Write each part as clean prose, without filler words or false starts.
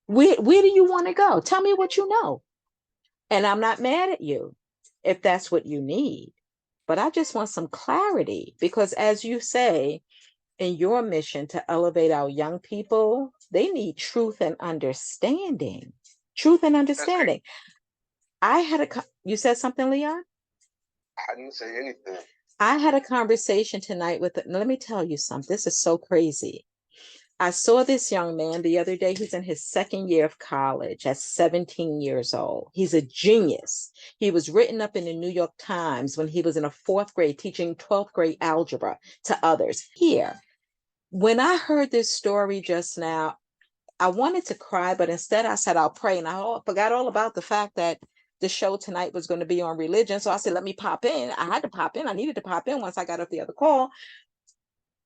Where do you want to go? Tell me what you know. And I'm not mad at you if that's what you need. But I just want some clarity because, as you say, in your mission to elevate our young people, they need truth and understanding. Truth and That's great. understanding. I had you said something, Leon? I didn't say anything. I had a conversation tonight with, let me tell you something. This is so crazy. I saw this young man the other day. He's in his second year of college at 17 years old. He's a genius. He was written up in the New York Times when he was in a fourth grade teaching 12th grade algebra to others. Here, when I heard this story just now, I wanted to cry, but instead I said, I'll pray. And I forgot all about the fact that the show tonight was going to be on religion. So I said, let me pop in. I had to pop in. I needed to pop in once I got off the other call.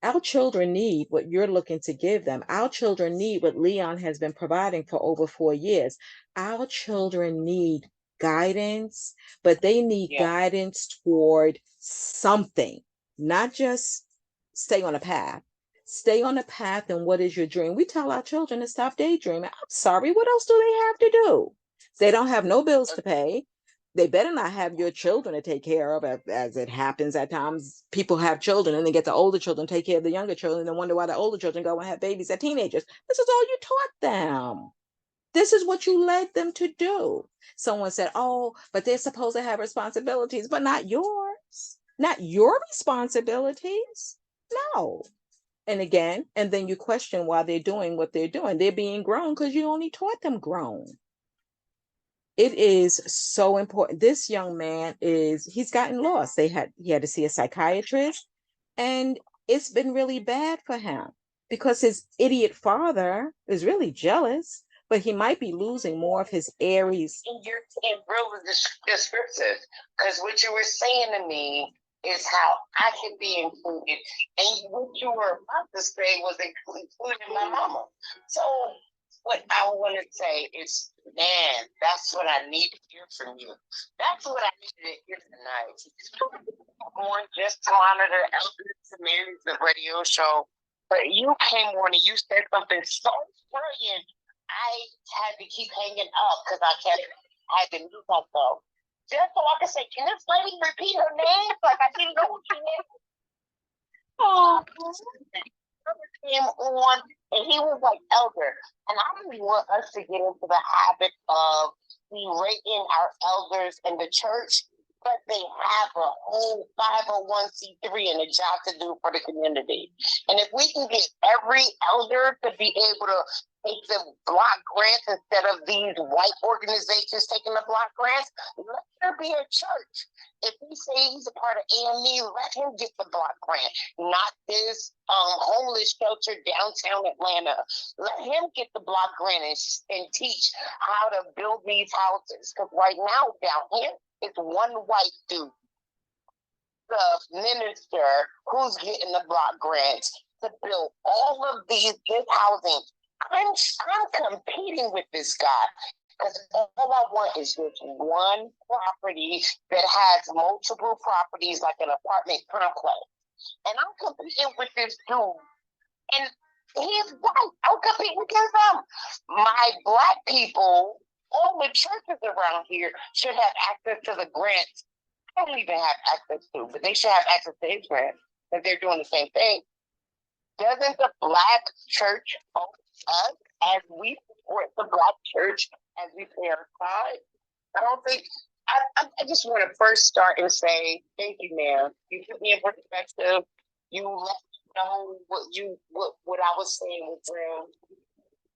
Our children need what you're looking to give them. Our children need what Leon has been providing for over 4 years. Our children need guidance, but they need guidance toward something, not just stay on a path. Stay on a path, and what is your dream? We tell our children to stop daydreaming. I'm sorry, what else do they have to do? They don't have no bills to pay. They better not have your children to take care of, as it happens at times. People have children and they get the older children, take care of the younger children, and wonder why the older children go and have babies at teenagers. This is all you taught them. This is what you led them to do. Someone said, oh, but they're supposed to have responsibilities, but not yours. Not your responsibilities. No. And again, and then you question why they're doing what they're doing. They're being grown because you only taught them grown. It is so important. This young man he's gotten lost. He had to see a psychiatrist, and it's been really bad for him because his idiot father is really jealous, but he might be losing more of his Aries. And you're being really descriptive, because what you were saying to me is how I could be included, and what you were about to say was including my mama. So what I want to say is, man, that's what I need to hear from you. That's what I need to hear tonight. More just to monitor Elvis Mary's the radio show, but you came on and you said something so brilliant. I had to keep hanging up because I had to mute myself. Just so I could say, can this lady repeat her name? Like I didn't know what she was. Oh, came on and he was like elder. And I don't want us to get into the habit of berating our elders in the church, but they have a whole 501c3 and a job to do for the community. And if we can get every elder to be able to take the block grants instead of these white organizations taking the block grants, let there be a church. If we say he's a part of AME, let him get the block grant, not this homeless shelter downtown Atlanta. Let him get the block grant and teach how to build these houses. Because right now down here, it's one white dude, the minister, who's getting the block grants to build all of these good housing. I'm competing with this guy because all I want is just one property that has multiple properties like an apartment complex. And I'm competing with this dude. And he's white. I'm competing against him. My black people, all the churches around here should have access to the grants I don't even have access to, but they should have access to his grants because they're doing the same thing. Doesn't the black church own us as we support the black church as we pay our tithe? I don't think. I just want to first start and say thank you, ma'am. You put me in perspective. You let me know what I was saying was real.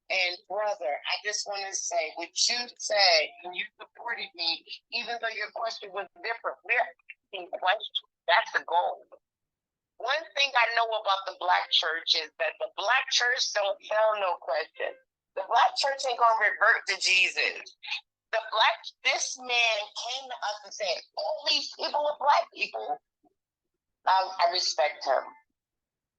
And brother, I just want to say what you said, and you supported me, even though your question was different. We're asking questions. That's the goal. One thing I know about the black church is that the black church don't tell no question. The black church ain't gonna revert to Jesus. This man came to us and said, all these people are black people. I respect him.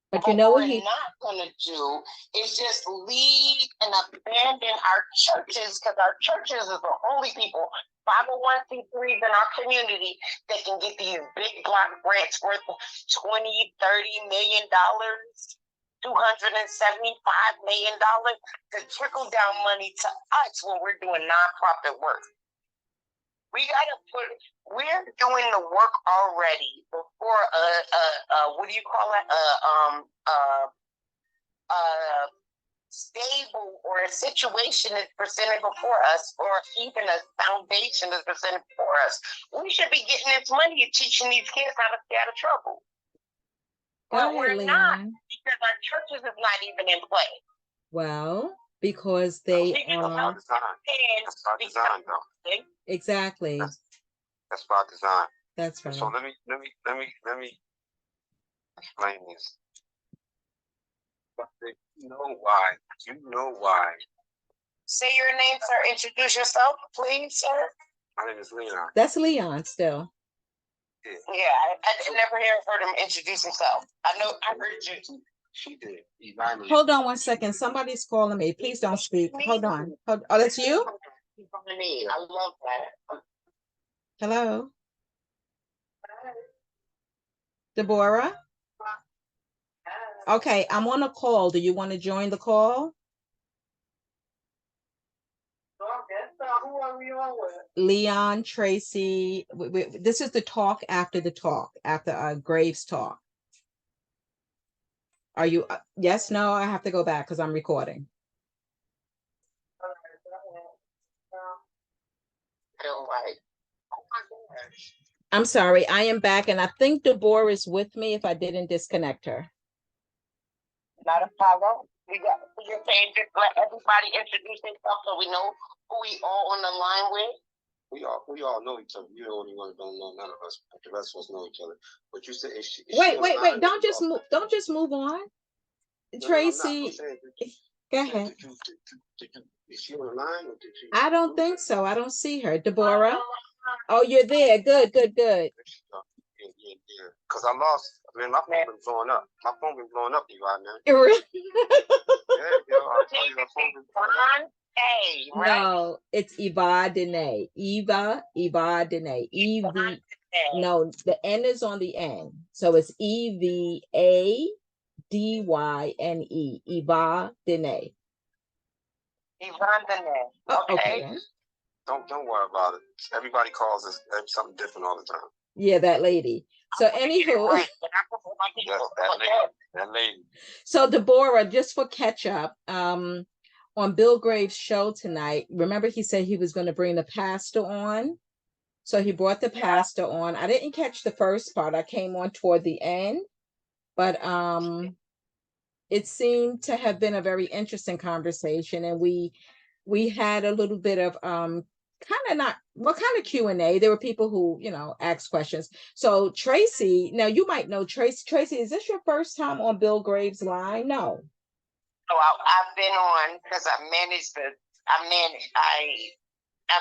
But you know what we're not gonna do is just leave and abandon our churches, because our churches is the only people, 501c3s in our community that can get these big block grants worth $20-30 million to million to trickle down money to us when we're doing nonprofit work. We're doing the work already before what do you call it? Stable or a situation is presented before us, or even a foundation is presented before us. We should be getting this money and teaching these kids how to stay out of trouble. But we're not, because our churches is not even in play. Well, because they are. That's by design, though. Exactly. That's by design. That's right. So let me explain this. But you know why. Say your name, sir. Introduce yourself, please, sir. My name is Leon. That's Leon still. Yeah, I never heard him introduce himself. I know I heard you. She did. Hold on 1 second. Somebody's calling me. Please don't speak. Hold on. Oh, that's you? I love that. Hello? Deborah? Okay, I'm on a call. Do you want to join the call? Who are we on with? Leon, Tracy. This is the talk, after Graves talk. Are you? Yes, no, I have to go back because I'm recording. I'm sorry, I am back, and I think Deborah is with me if I didn't disconnect her. Not a problem. You're saying just let everybody introduce themselves so we know who we all on the line with. We all know each other. You're the only one who don't know none of us. The rest of us know each other. But you said, wait. Don't just move on. Tracy, go ahead. Is she on the line, or did you? I don't think so. I don't see her. Deborah. Oh, you're there. Good. Yeah. Because I lost. I mean, my phone been blowing up. My phone been blowing up, you right now. Really? Yeah, I tell you, my phone been blowing up. Hey, right? No, it's Eva Dene. Eva Dene. EV. No, the N is on the end. So it's EVADYNE. Eva Dene. Yvonne Dene. Oh, okay. Don't worry about it. Everybody calls us something different all the time. Yeah, that lady. So anywho, Yes, that lady. So Deborah, just for catch up, on Bill Graves' show tonight, remember he said he was going to bring the pastor on. So he brought the pastor on. I didn't catch the first part. I came on toward the end, but it seemed to have been a very interesting conversation, and we had a little bit of kind of Q&A. There were people who, asked questions. So Tracy, now you might know Tracy. Tracy, is this your first time on Bill Graves' line? No. Oh, I've been on because I've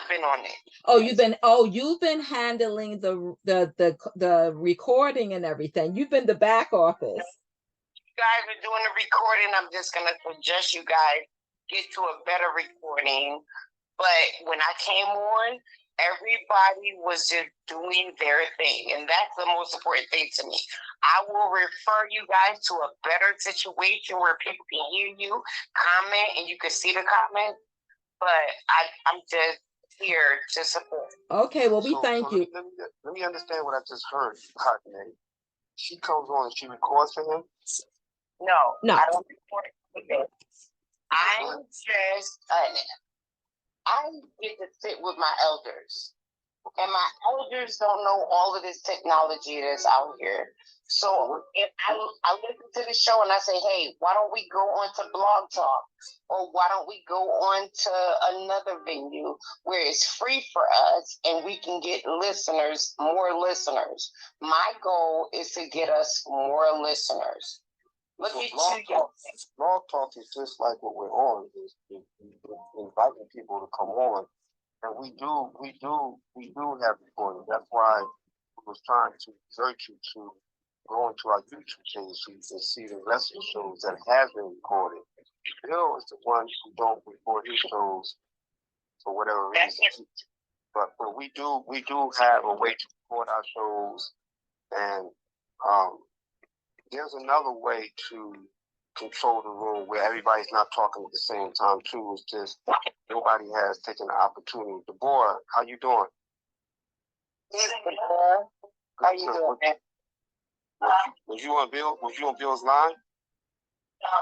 been on it. Oh, you've been handling the recording and everything. You've been the back office. You guys are doing the recording. I'm just gonna suggest you guys get to a better recording. But when I came on, everybody was just doing their thing, and that's the most important thing to me. I will refer you guys to a better situation where people can hear you, comment, and you can see the comment. But I'm just here to support. Okay, well, we thank you. Let me understand what I just heard. She comes on and she records for him? No. I don't record with him. I'm just I get to sit with my elders, and my elders don't know all of this technology that's out here. So if I listen to the show and I say, hey, why don't we go on to Blog Talk, or why don't we go on to another venue where it's free for us and we can get more listeners. My goal is to get us more listeners. Look at you. Blog Talk is just like what we're on. Is inviting people to come on, and we do have recording. That's why we was trying to exert you to go into our YouTube channel so you can see the rest of the shows that have been recorded. Bill is the one who don't record his shows for whatever reason. But we do have a way to record our shows, and there's another way to control the room where everybody's not talking at the same time too. It's just nobody has taken the opportunity. Deborah, how you doing? How you doing? Was you on Bill? Was you on Bill's line? I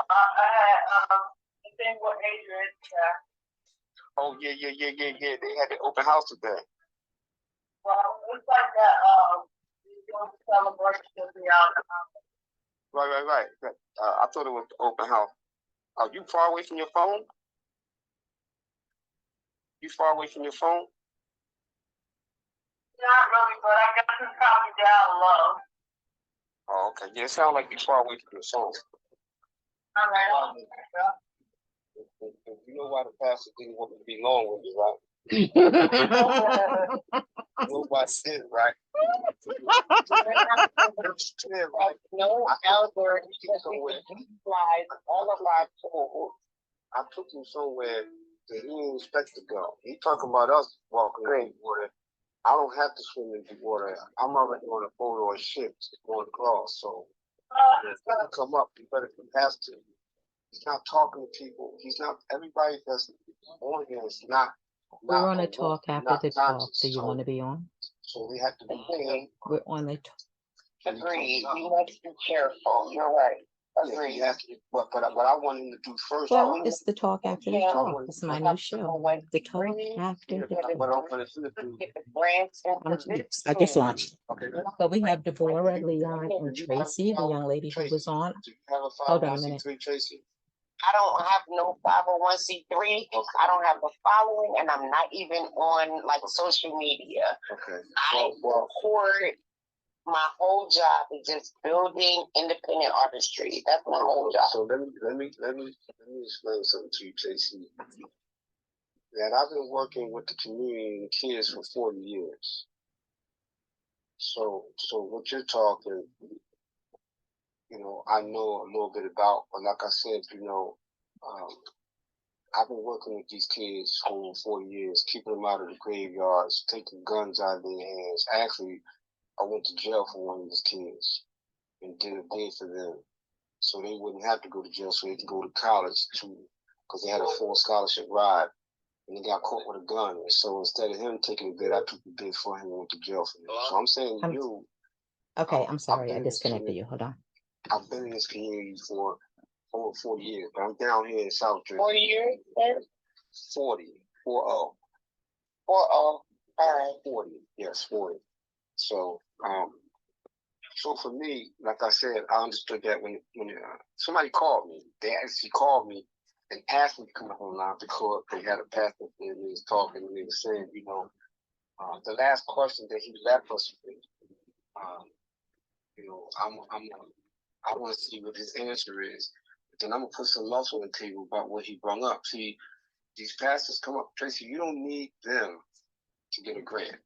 had the thing with Adrian. Oh yeah. They had the open house today. Well, it's like that. Celebration beyond the house. Right. I thought it was the open house. Are you far away from your phone? You far away from your phone? Not really, but I got to probably down low. Oh, okay. Yeah, it sounds like you're far away from your phone. All right. You know why the pastor didn't want me to be long with you, right? You know why I said it, right? No outdoor flies all of our tools. I took him somewhere that he didn't expect to go. He talking about us walking in the water. I don't have to swim in the water. I'm already on a boat or a ship going across. So if he come up, you better be has to. He's not talking to people. He's not. Everybody that's on here is not. We're on a talk after the talk. Do you want to be on? So we have to be clean. We're on the talk. Agreed. You must be careful. You're right. Agreed. Yeah, but what I want him to do first. Well, it's the talk after the talk. It's my new show. The talk after the talk. I just launched. Okay. So we have Deborah, Leon, and Tracy, the young lady who was on. Hold on a minute. Tracy. I don't have no 501c3. I don't have a following, and I'm not even on like social media. Okay. I record. My whole job is just building independent artistry. That's my whole job. So let me explain something to you, Tracy. That I've been working with the community and the kids for 40 years. So what you're talking, I know a little bit about, but like I said, I've been working with these kids for over 40 years, keeping them out of the graveyards, taking guns out of their hands. Actually, I went to jail for one of these kids and did a day for them, so they wouldn't have to go to jail, so they could go to college too, because they had a full scholarship ride, and they got caught with a gun. And so instead of him taking a bid, I took the bid for him and went to jail for him. So I'm saying to you. Okay, I'm sorry, I disconnected you. Hold on. I've been in this community for over 40 years, but I'm down here in South Jersey. 40 years? 40. 40. All right. 40. Yes, 40. So, so for me, like I said, I understood that when somebody called me, they actually called me and asked me to come up online because they had a pastor and he was talking and they were saying, the last question that he left us with, I want to see what his answer is. But then I'm gonna put some muscle on the table about what he brought up. See, these pastors come up, Tracy. You don't need them to get a grant.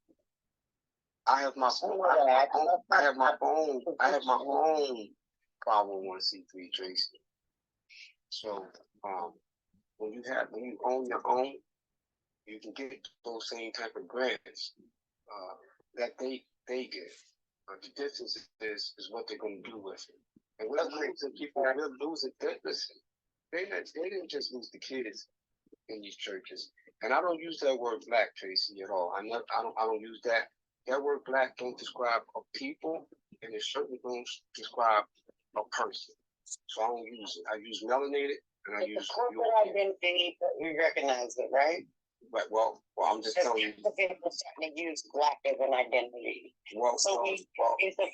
I have my own 501c3, Tracy. So when you own your own, you can get those same type of grants that they get. The difference is what they're going to do with it. And we're losing people. We're losing. Listen, they didn't just lose the kids in these churches. And I don't use that word black, Tracy, at all. I don't use that. That word black don't describe a people, and it certainly don't describe a person. So I don't use it. I use melanated, and I use corporate identity. We recognize it, right? Right. Well, I'm just telling you. People starting to use black as an identity. It's a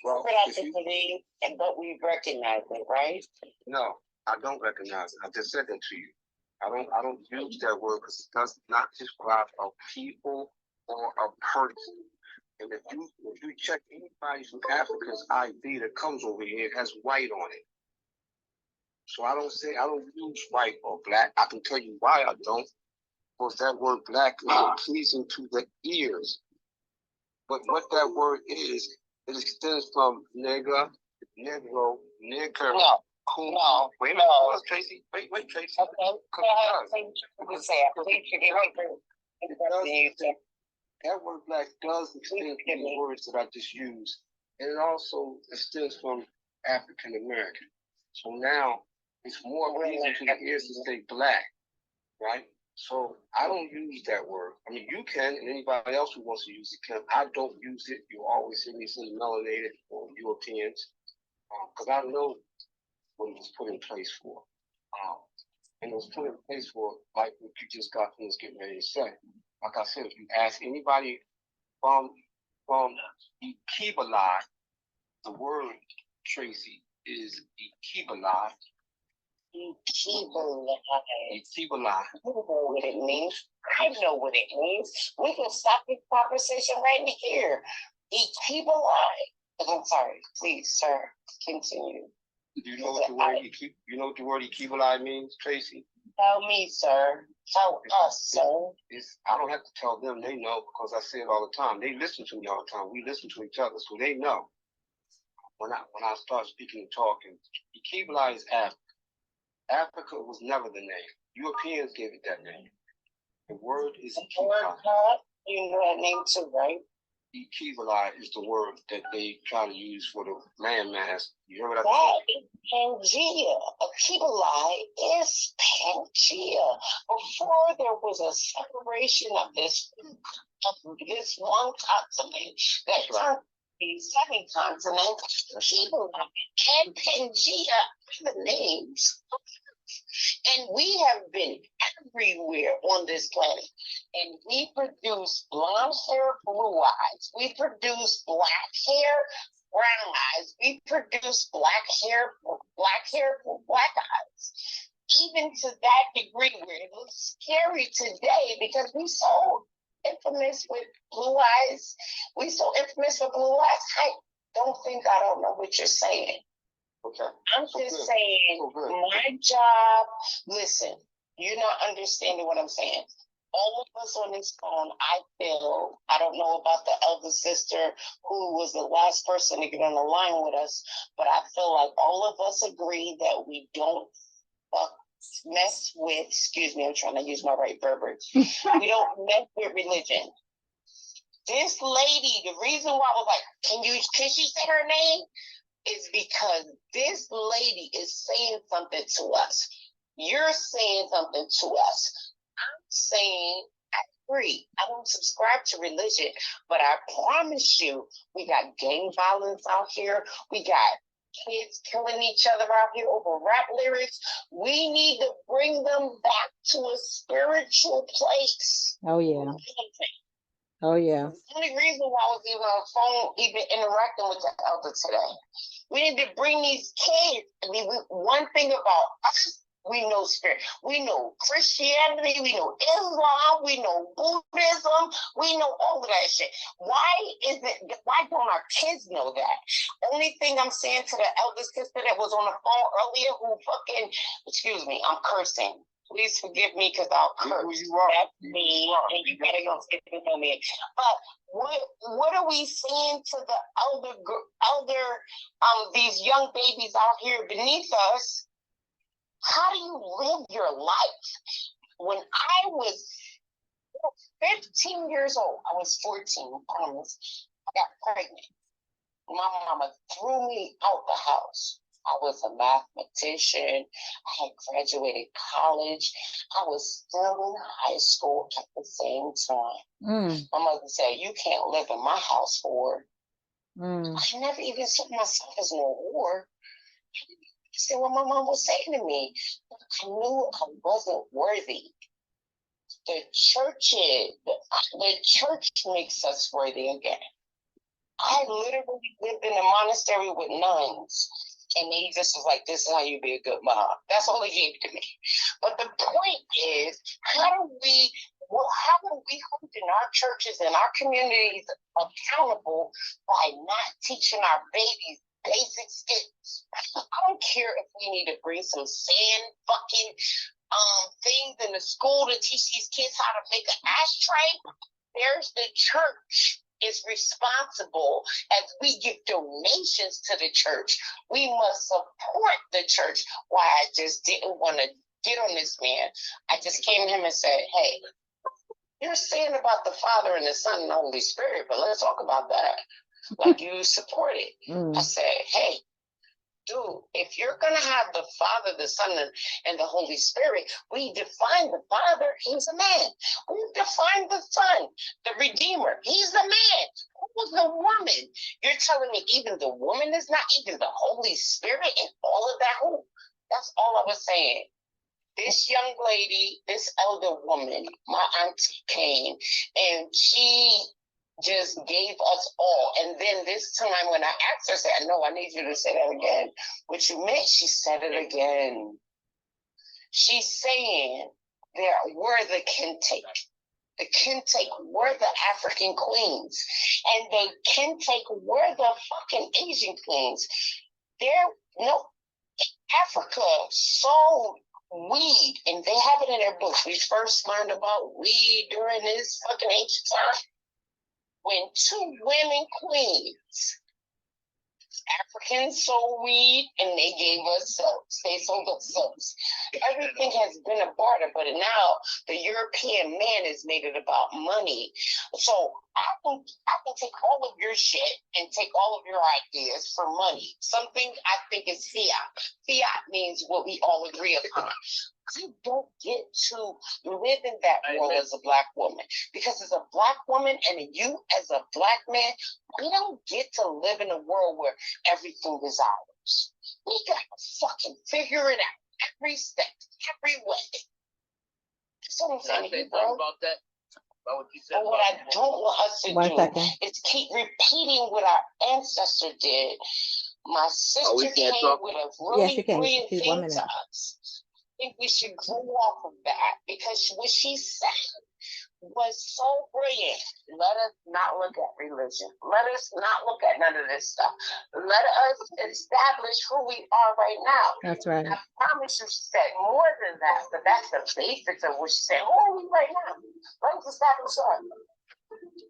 corporate identity, but we recognize it, right? No, I don't recognize it. I just said that to you. I don't use that word because it does not describe a people or a person. And if you check anybody from Africa's ID that comes over here, it has white on it. So I don't use white or black. I can tell you why I don't. Because that word black is pleasing to the ears. But what that word is, it extends from nigger, negro, nigger. No. No. Wait a minute, Tracy. Wait, Tracy. Okay. That word black does extend to the words that I just used. And it also extends from African American. So now, It's more pleasing to the ears to say black, right? So I don't use that word. I mean, you can, and anybody else who wants to use it can. I don't use it. You always hear me say melanated or Europeans, because I know what it was put in place for. And it was put in place for, like what you just got finished getting ready to say. Like I said, if you ask anybody from Ikebala, the word, Tracy, is Ikebala. Ikebala. Ikebala. You know what it means. I know what it means. We can stop this conversation right here. Ikebala. I'm sorry. Please, sir, continue. Do you know what the word Ikebala means, Tracy? Tell me, sir. Tell us, sir. I don't have to tell them. They know because I say it all the time. They listen to me all the time. We listen to each other, so they know. When I start speaking and talking, Ikebala is Africa. Africa was never the name. Europeans gave it that name. The word is Ikebala. You know that name too, right? Ikebala is the word that they try to use for the landmass. You hear what I said? That is Pangea. Ikebala is Pangea. Before there was a separation of this one continent that turned the seven continents, Ikebala and Pangea are the names. And we have been everywhere on this planet. And we produce blonde hair, blue eyes. We produce black hair, brown eyes. We produce black hair, black eyes. Even to that degree where it looks scary today because we so infamous with blue eyes. We so infamous with blue eyes. I don't know what you're saying. Okay. I'm just saying, my job, listen, you're not understanding what I'm saying. All of us on this phone, I don't know about the elder sister who was the last person to get on the line with us, but I feel like all of us agree that we don't mess with, excuse me, I'm trying to use my right verbiage. We don't mess with religion. This lady, the reason why I was like, can she say her name? Is because this lady is saying something to us. You're saying something to us. I'm saying, I agree. I don't subscribe to religion, but I promise you, we got gang violence out here. We got kids killing each other out here over rap lyrics. We need to bring them back to a spiritual place. Oh, yeah. Oh, yeah. The only reason why I was even on the phone, even interacting with the elder today. We need to bring these kids. I mean, one thing about us, we know spirit. We know Christianity. We know Islam. We know Buddhism. We know all of that shit. Why don't our kids know that? Only thing I'm saying to the elder sister that was on the phone earlier who excuse me, I'm cursing. Please forgive me because I'll curse. That's me, and you gotta go get to know me. But what are we saying to the elder, these young babies out here beneath us? How do you live your life? When I was 15 years old, I was 14, I got pregnant. My mama threw me out the house. I was a mathematician. I had graduated college. I was still in high school at the same time. My mother said, you can't live in my house, whore. I never even saw myself as no whore. I didn't understand what my mom was saying to me. I knew I wasn't worthy. The church makes us worthy again. I literally lived in a monastery with nuns. And he just was like, this is how you be a good mom. That's all he gave to me. But the point is, how are we holding our churches and our communities accountable by not teaching our babies basic skills? I don't care if we need to bring some sand fucking things in the school to teach these kids how to make an ashtray. There's the church is responsible as we give donations to the church. We must support the church. Why I just didn't want to get on this man. I just came to him and said, hey, you're saying about the Father and the Son and the Holy Spirit, but let's talk about that. Like you support it. I said, hey, dude, if you're going to have the Father, the Son, and the Holy Spirit, we define the Father, he's a man. We define the Son, the Redeemer, he's the man. Who's the woman? You're telling me even the woman is not, even the Holy Spirit and all of that? Who? That's all I was saying. This young lady, this elder woman, my auntie came, and she just gave us all. And then this time when I asked her, I said, no, I need you to say that again. What you meant? She said it again. She's saying there were the Kintake. The Kintake were the African queens. And the Kintake were the fucking Asian queens. Africa sold weed, and they have it in their books. We first learned about weed during this fucking ancient time when two women queens, Africans sold weed, and they gave us soaps. They sold us soaps. Everything has been a barter, but now the European man has made it about money. So I can take all of your shit and take all of your ideas for money. Something I think is fiat. Fiat means what we all agree upon. I don't get to live in that world as a Black woman, because as a Black woman and you as a Black man, we don't get to live in a world where everything is ours. We gotta fucking figure it out every step, every way. That's what I'm saying to you, bro. About that? About what you said. But what I don't want us to do is keep repeating what our ancestor did. My sister came with a really brilliant thing to us. I think we should grow off of that, because what she said was so brilliant. Let us not look at religion. Let us not look at none of this stuff. Let us establish who we are right now. That's right. I promise you, she said more than that, but that's the basics of what she said. Who are we right now? Let's establish that.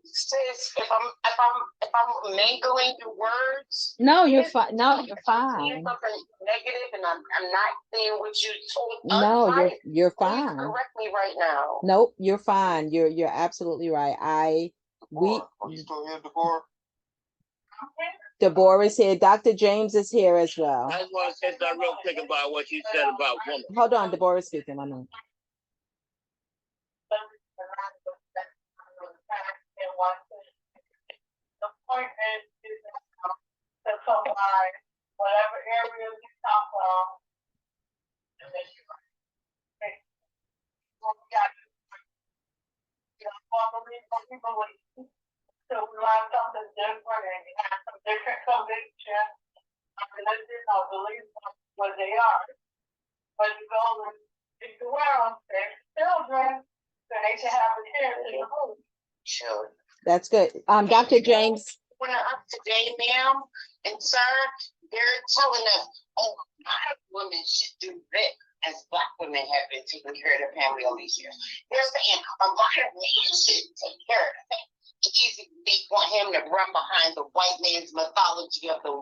Sis, if I'm mangling the words, no, you're fine. No, you're fine. Something negative, and I'm not saying what you told us. No, you're fine. Correct me right now. Nope, you're fine. You're absolutely right. Are you still here, Deborah? Deborah is here. Dr. James is here as well. I just want to say something real quick about what you said about women. Hold on, Deborah is speaking. I know. The point is to combine whatever area you come from, and then you so we learn something different, and you have some different convictions, religion or beliefs what they are. But you go and teach the world, their children, so they should have a chance in the home. Sure. That's good. Dr. James. When I'm up today, ma'am and sir, they're telling us, oh, Black women should do this, as Black women have been taking care of their family all these years. They're saying a lot of men should take care of the family. They want him to run behind the white man's mythology of the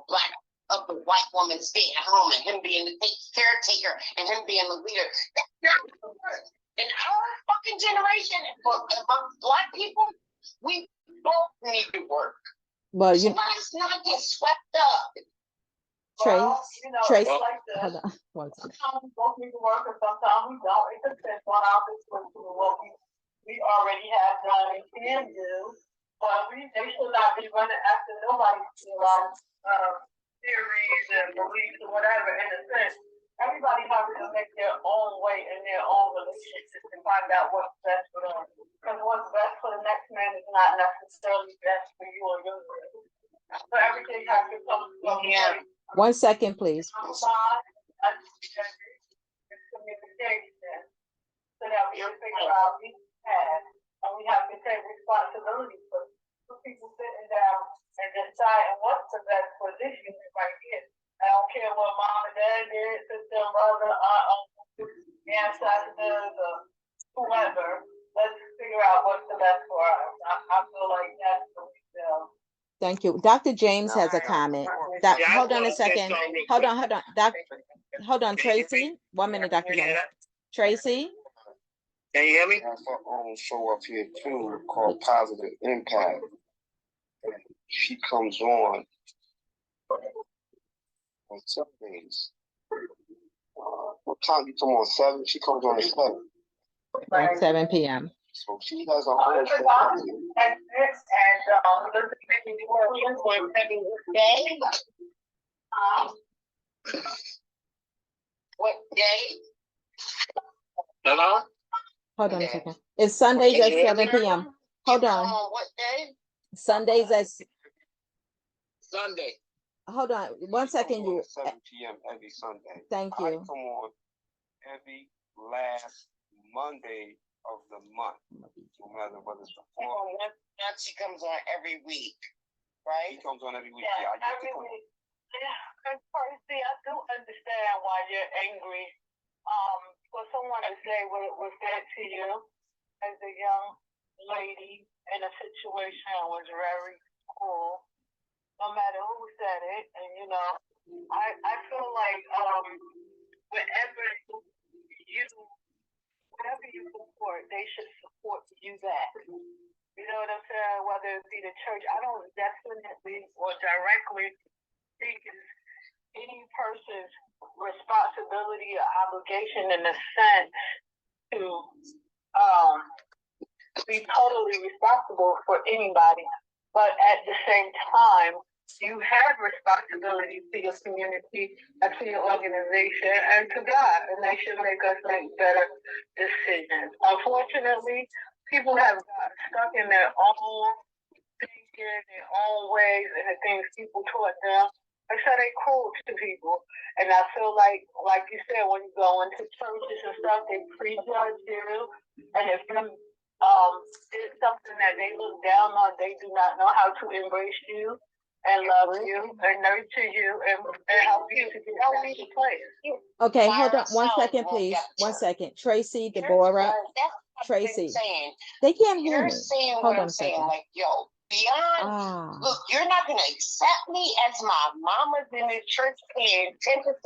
white woman staying at home and him being the caretaker and him being the leader. That's not gonna work. In our fucking generation, among Black people, we both need to work. Well, so let's not get swept up. Trace, like hold on. One second. Sometimes we both need to work, and sometimes we don't. It depends on our situation and what we already have done and can do. But they should not be running after nobody's theories and beliefs or whatever. In a sense, everybody has to make their own way in their own relationships and find out what's best for them. Because what's best for the next man is not necessarily best for you or your relationship. So everything has to come from Yeah. 1 second, please. Communication, so that we can figure out each path, and we have to take responsibility for people sitting down and deciding what's the best for this unit right here. I don't care what mom and dad did, sister, brother, aunt, uncle, ancestors, or whoever. Let's figure out what's the best for us. I feel like that's what we feel. Thank you. Dr. James has a comment. Hold on a second. Hold on. Hold on, Tracy. 1 minute, Dr. James. Tracy? Can you hear me? I have her own show up here too called Positive Impact. She comes on on Sundays. What time you come on? 7? She comes on at 7. At 7 p.m. So she has her own schedule. What day? Hello? Hold on a second. It's Sundays at 7 p.m. Hold on. What day? Sundays at, Sunday. hold on. 1 second, you. 7 p.m. every Sunday. Thank I you. come on every last Monday of the month, no matter whether it's the 4th. Now she comes on every week, right? She comes on every week. Yeah, Yeah, I used to every come. week. Yeah, and Percy, I do understand why you're angry. For someone to say what was said to you as a young lady in a situation was very cruel, no matter who said it. And you know, I feel like whenever you whatever you support, they should support you back. You know what I'm saying? Whether it be the church, I don't definitely or directly think it's any person's responsibility or obligation in a sense to be totally responsible for anybody. But at the same time, you have responsibility to your community and to your organization and to God, and they should make us make better decisions. Unfortunately, people have gotten stuck in their own thinking, their own ways, and the things people taught them. And so they cruel to people. And I feel like you said, when you go into churches and stuff, they prejudge you. And if you did something that they look down on, they do not know how to embrace you and love you and nurture you and help you to get out of the place. Okay, hold on 1 second, please. 1 second. Tracy, Deborah, Tracy. They can't hear You're me. saying Hold what on I'm a saying, second. like, yo, beyond, look, you're not going to accept me as my mama's in the church paying 10% of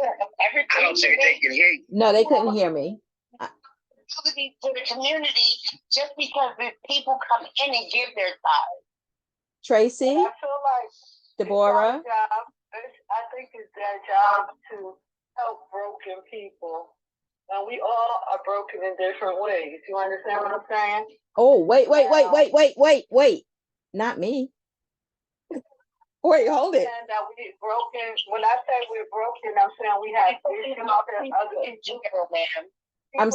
everything. I don't think they can hear you. No, they couldn't hear me. To the community just because the people come in and give their time. Tracy, I feel like Deborah. I think it's their job to help broken people. And we all are broken in different ways. You understand what I'm saying? Oh, wait. Not me. Wait, hold it. That we broken. When I say we're broken, I'm saying we have issues In general, ma'am. in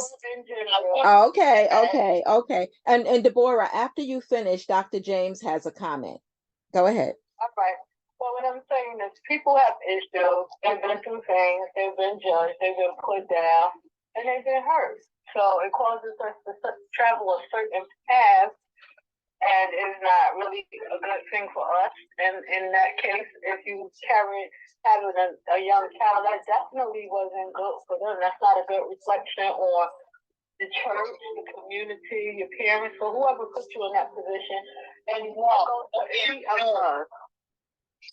general. Okay. And Deborah, after you finish, Dr. James has a comment. Go ahead. All right. So what I'm saying is people have issues. They've been through things. They've been judged. They've been put down. And they've been hurt. So it causes us to travel a certain path. And it's not really a good thing for us. And in that case, if you having a young child, that definitely wasn't good for them. That's not a good reflection on the church, the community, your parents, or whoever put you in that position. And you won't go to any of us.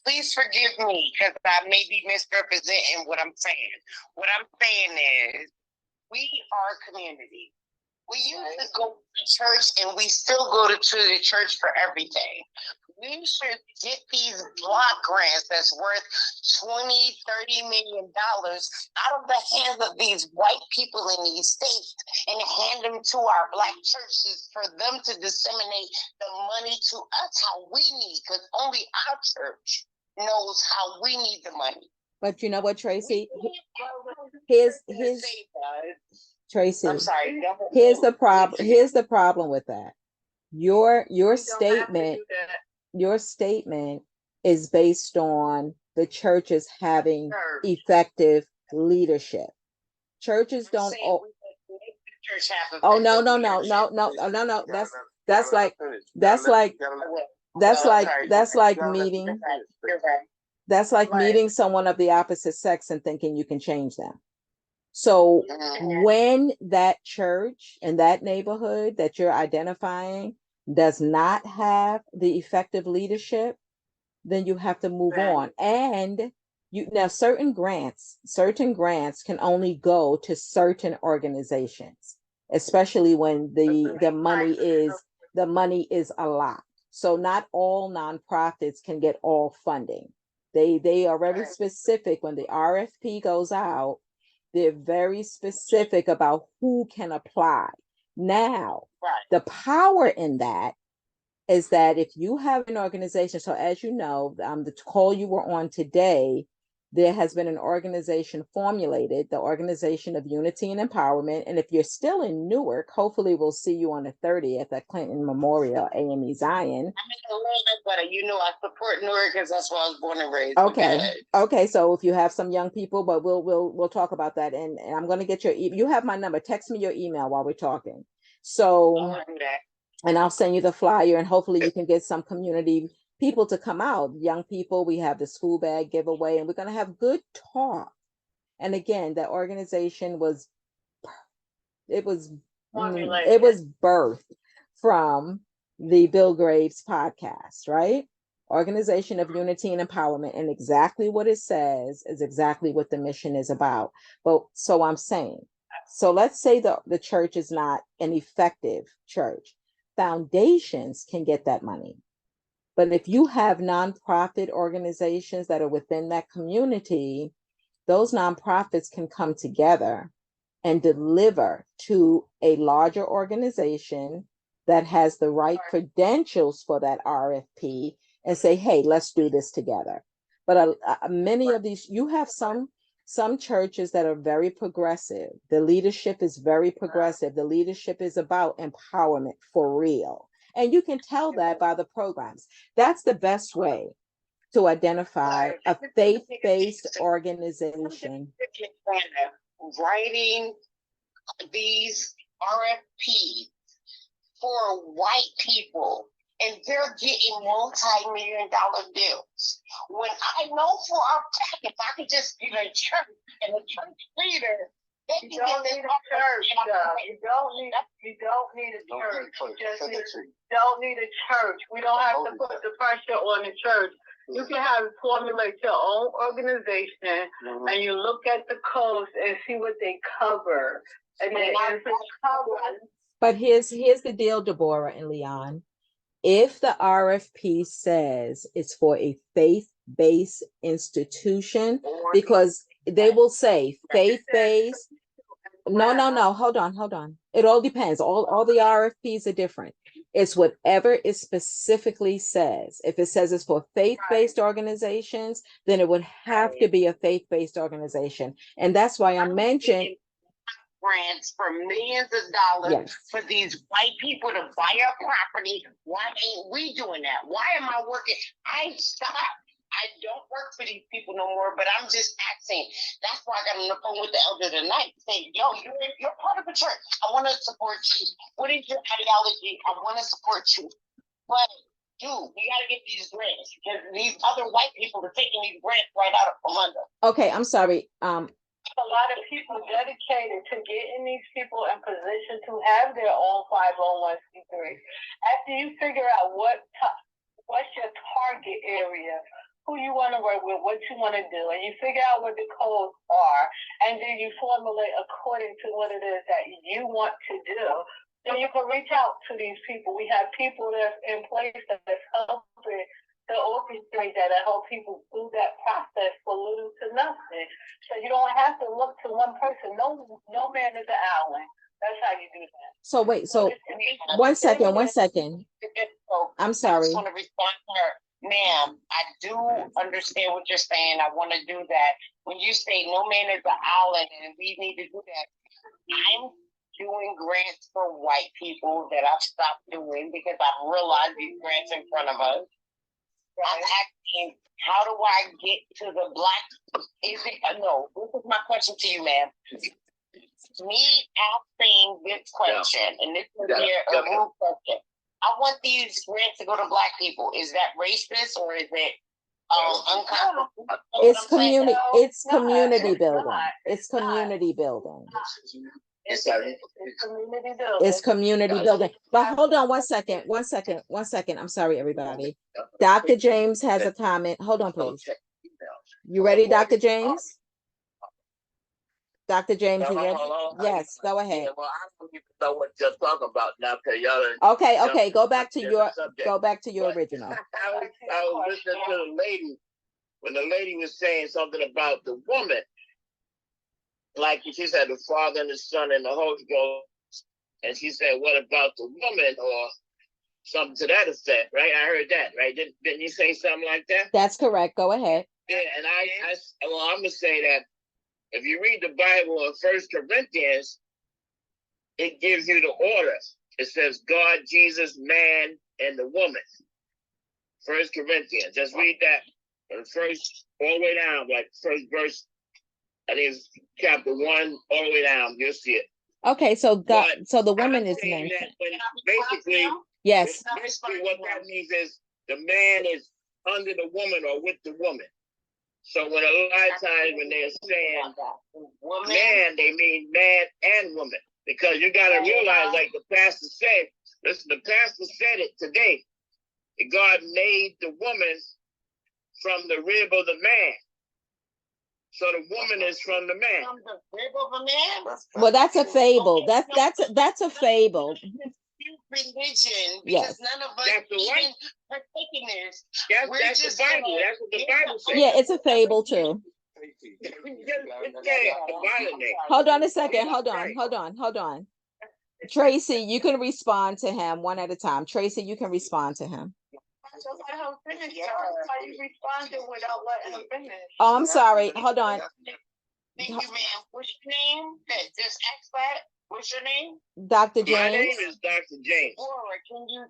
Please forgive me because I may be misrepresenting what I'm saying. What I'm saying is, we are a community. We used to go to church and we still go to the church for everything. We should get these block grants that's worth $20-30 million out of the hands of these white people in these states and hand them to our black churches for them to disseminate the money to us how we need, because only our church knows how we need the money. But you know what, Tracy? Here's Tracy. I'm sorry. Here's the problem. Here's the problem with that. Your statement is based on the churches having effective leadership. Churches don't. No. That's like meeting. That's like meeting someone of the opposite sex and thinking you can change them. So when that church in that neighborhood that you're identifying does not have the effective leadership, then you have to move on. And certain grants can only go to certain organizations, especially when the money is a lot. So not all nonprofits can get all funding. They are very specific when the RFP goes out. They're very specific about who can apply. Now, the power in that is that if you have an organization, so as you know, the call you were on today, there has been an organization formulated, the Organization of Unity and Empowerment. And if you're still in Newark, hopefully we'll see you on the 30th at Clinton Memorial, AME Zion. I'm a little bit better. You know, I support Newark because that's where I was born and raised. Okay. Okay. So if you have some young people, but we'll talk about that. And I'm going to get you have my number. Text me your email while we're talking. So, I'll do that. And I'll send you the flyer, and hopefully you can get some community people to come out. Young people, we have the school bag giveaway, and we're going to have good talk. And again, that organization was birthed from the Bill Graves podcast, right? Organization of Unity and Empowerment, and exactly what it says is exactly what the mission is about. But so I'm saying, so let's say the church is not an effective church. Foundations can get that money. But if you have nonprofit organizations that are within that community, those nonprofits can come together and deliver to a larger organization that has the right credentials for that RFP and say, hey, let's do this together. But many of these, you have some churches that are very progressive. The leadership is very progressive. The leadership is about empowerment for real. And you can tell that by the programs. That's the best way to identify a faith-based organization. Writing these RFPs for white people, and they're getting multi-million-dollar deals. When I know for a fact, if I could just get a church and a church leader, they You can don't get need this a church, though. You don't need a church. We don't have to put the pressure on the church. You can formulate your own organization, and you look at the codes and see what they cover. And then if it's covered. But here's the deal, Deborah and Leon. If the RFP says it's for a faith-based institution, because they will say faith-based. No. Hold on. It all depends. All the RFPs are different. It's whatever it specifically says. If it says it's for faith-based organizations, then it would have to be a faith-based organization. And that's why I mentioned grants for millions of dollars for these white people to buy our property. Why ain't we doing that? Why am I working? I stopped. I don't work for these people no more, but I'm just asking. That's why I got on the phone with the elder tonight saying, yo, you're part of a church. I want to support you. What is your ideology? I want to support you. But, dude, we got to get these grants because these other white people are taking these grants right out from under. Okay, I'm sorry. A lot of people dedicated to getting these people in position to have their own 501c3. After you figure out what's your target area, who you want to work with, what you want to do, and you figure out what the codes are, and then you formulate according to what it is that you want to do, then you can reach out to these people. We have people that's in place that's helping to orchestrate that and help people through that process for little to nothing. So you don't have to look to one person. No man is an island. That's how you do that. So wait, one second. I'm sorry. I just want to respond to her. Ma'am, I do understand what you're saying. I want to do that. When you say no man is an island and we need to do that, I'm doing grants for white people that I've stopped doing because I've realized these grants in front of us. I'm asking, how do I get to the black? This is my question to you, ma'am. Me asking this question, and this is a rude question. I want these grants to go to black people. Is that racist or is it unconstitutional? It's community. It's community building. It's community building. It's community building. It's community building. But hold on one second. I'm sorry, everybody. Dr. James has a comment. Hold on, please. You ready, Dr. James? Dr. James, you ready? Yes, go ahead. Yeah, well, I don't even know what you're talking about now, because y'all. Okay. Go back to your original. I was listening to the lady when the lady was saying something about the woman, like she said, the Father and the Son and the Holy Ghost, and she said, "What about the woman?" or something to that effect, right? I heard that, right? Didn't you say something like that? That's correct. Go ahead. Yeah, and well, I'm gonna say that if you read the Bible in 1 Corinthians, it gives you the order. It says God, Jesus, man, and the woman. 1 Corinthians. Just read that from first all the way down, like first verse. I think it's chapter 1 all the way down. You'll see it. Okay, so God, But so the woman I'm is saying mentioned. that when basically, Yes. basically what that means is the man is under the woman or with the woman. So when a lot of times when they're saying man, they mean man and woman. Because you gotta realize, like the pastor said, listen, the pastor said it today. That God made the woman from the rib of the man. So the woman is from the man. From the rib of a man? Well, that's a fable. That's a fable. Religion, because Yes. none of us That's the even right. partake in this. That's the Bible. That's what the Bible says. Yeah, it's a fable too. Yeah, the Bible name. Hold on a second. Hold on. Tracy, you can respond to him one at a time. Tracy, you can respond to him. So let her finish. How you responding without letting her finish? Oh, I'm sorry. Hold on. Thank you, ma'am. What's your name? Just ask that. What's your name? Dr. My name James. is Dr. James. Laura, can you?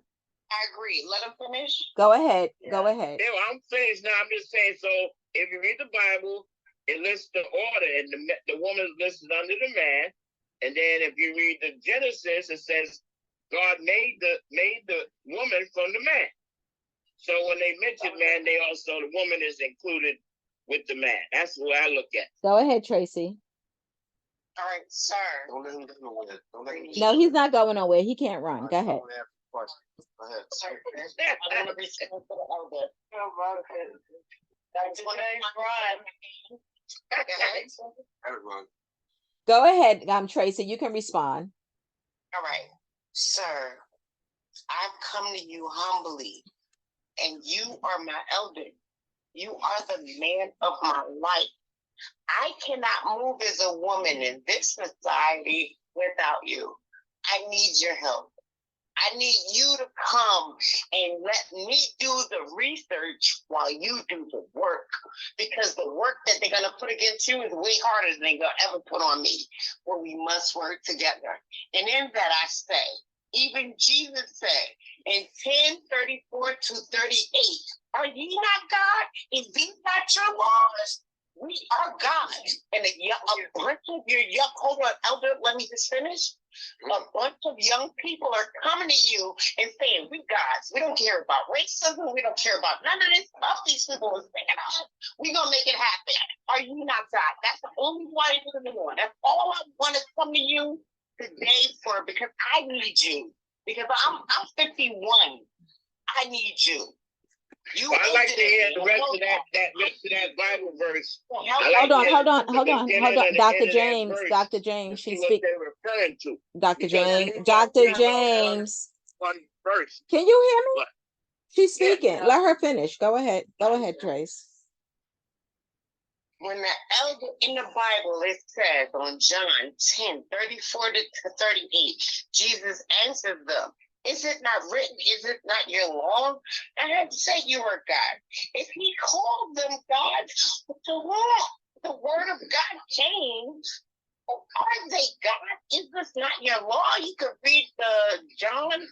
I agree. Let him finish. Go ahead. Go ahead. Yeah, well, I'm finished now. I'm just saying, so if you read the Bible, it lists the order, and the woman is listed under the man. And then if you read the Genesis, it says God made the woman from the man. So when they mention man, they also, the woman is included with the man. That's the way I look at it. Go ahead, Tracy. All right, sir. Don't let him get nowhere. Don't let him get No, he's not going nowhere. He can't run. Go ahead. Go ahead. Sir, I want to be spoken to the elder. Dr. James, Ryan. Everyone. Go ahead, Tracy. You can respond. All right, sir. I've come to you humbly, and you are my elder. You are the man of my life. I cannot move as a woman in this society without you. I need your help. I need you to come and let me do the research while you do the work. Because the work that they're going to put against you is way harder than they're going to ever put on me. Where we must work together. And in that I say, even Jesus said in 10:34 to 38, are ye not God? Is these not your laws? We are God. And a bunch of your young, hold on, elder, let me just finish. A bunch of young people are coming to you and saying, we gods, we don't care about racism, we don't care about none of this stuff these people are saying. We're going to make it happen. Are you not God? That's the only way you're going to do it. That's all I want to come to you today for, because I need you. Because I'm 51. I need you. I'd like to hear the rest of that Bible verse. Hold on. Dr. James, she's speaking. Referring to. Dr. James. One verse. Can you hear me? What? She's speaking. Yeah. Let her finish. Go ahead, Trace. When the elder in the Bible, it says on John 10:34 to 38, Jesus answered them, is it not written? Is it not your law? I had said you were God. If he called them gods, so what? The word of God changed. Are they God? Is this not your law? You could read the John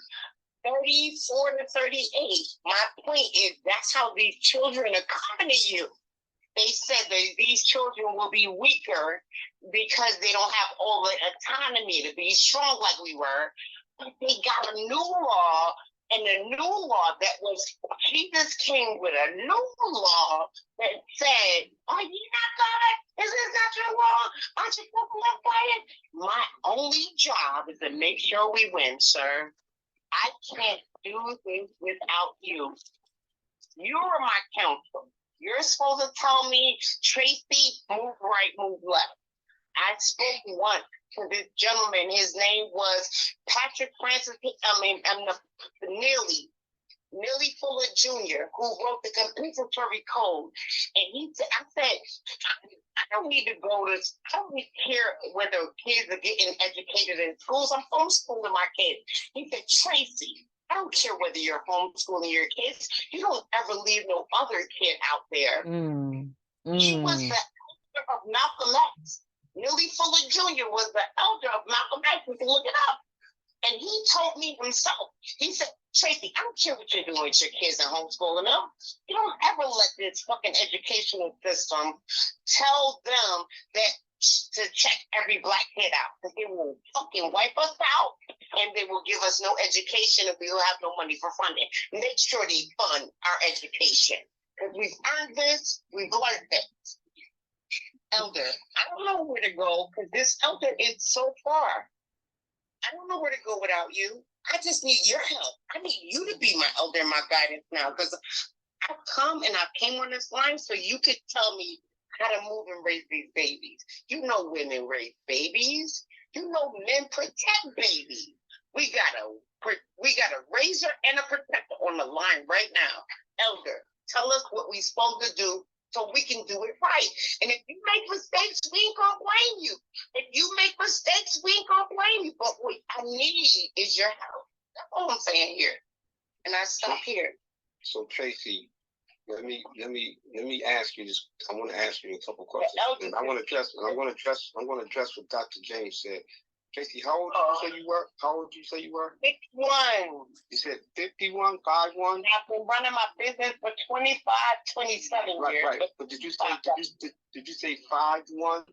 34 to 38. My point is that's how these children are coming to you. They said that these children will be weaker because they don't have all the autonomy to be strong like we were. But they got a new law, and the new law that was, Jesus came with a new law that said, are you not God? Is this not your law? Aren't you people left by it? My only job is to make sure we win, sir. I can't do this without you. You are my counsel. You're supposed to tell me, Tracy, move right, move left. I spoke once to this gentleman. His name was Patrick Francis. Neely. Millie Fuller Jr., who wrote the compensatory code, and I said, I don't need to go to, I don't care whether kids are getting educated in schools. I'm homeschooling my kids. He said, Tracy, I don't care whether you're homeschooling your kids. You don't ever leave no other kid out there. He was the elder of Malcolm X. Millie Fuller Jr. was the elder of Malcolm X. You can look it up. And he told me himself, he said, Tracy, I don't care what you're doing with your kids and homeschooling them. You don't ever let this fucking educational system tell them that to check every black kid out, because they will fucking wipe us out and they will give us no education if we don't have no money for funding. Make sure they fund our education, because we've earned this, we've learned it. Elder, I don't know where to go, because this elder is so far. I don't know where to go without you. I just need your help. I need you to be my elder and my guidance now, because I've come and I came on this line so you could tell me how to move and raise these babies. You know women raise babies. You know men protect babies. We got a razor and a protector on the line right now. Elder, tell us what we supposed to do so we can do it right. And if you make mistakes, we ain't gonna blame you. If you make mistakes, we ain't gonna blame you. But what I need is your help. That's all I'm saying here. And I stop here. So Tracy, let me ask you this. I want to ask you a couple questions. And I want to address what Dr. James said. Tracy, how old did you say you were? How old did you say you were? 51. You said 51, 51? I've been running my business for 25, 27 years. Right. But did you say 5'1"?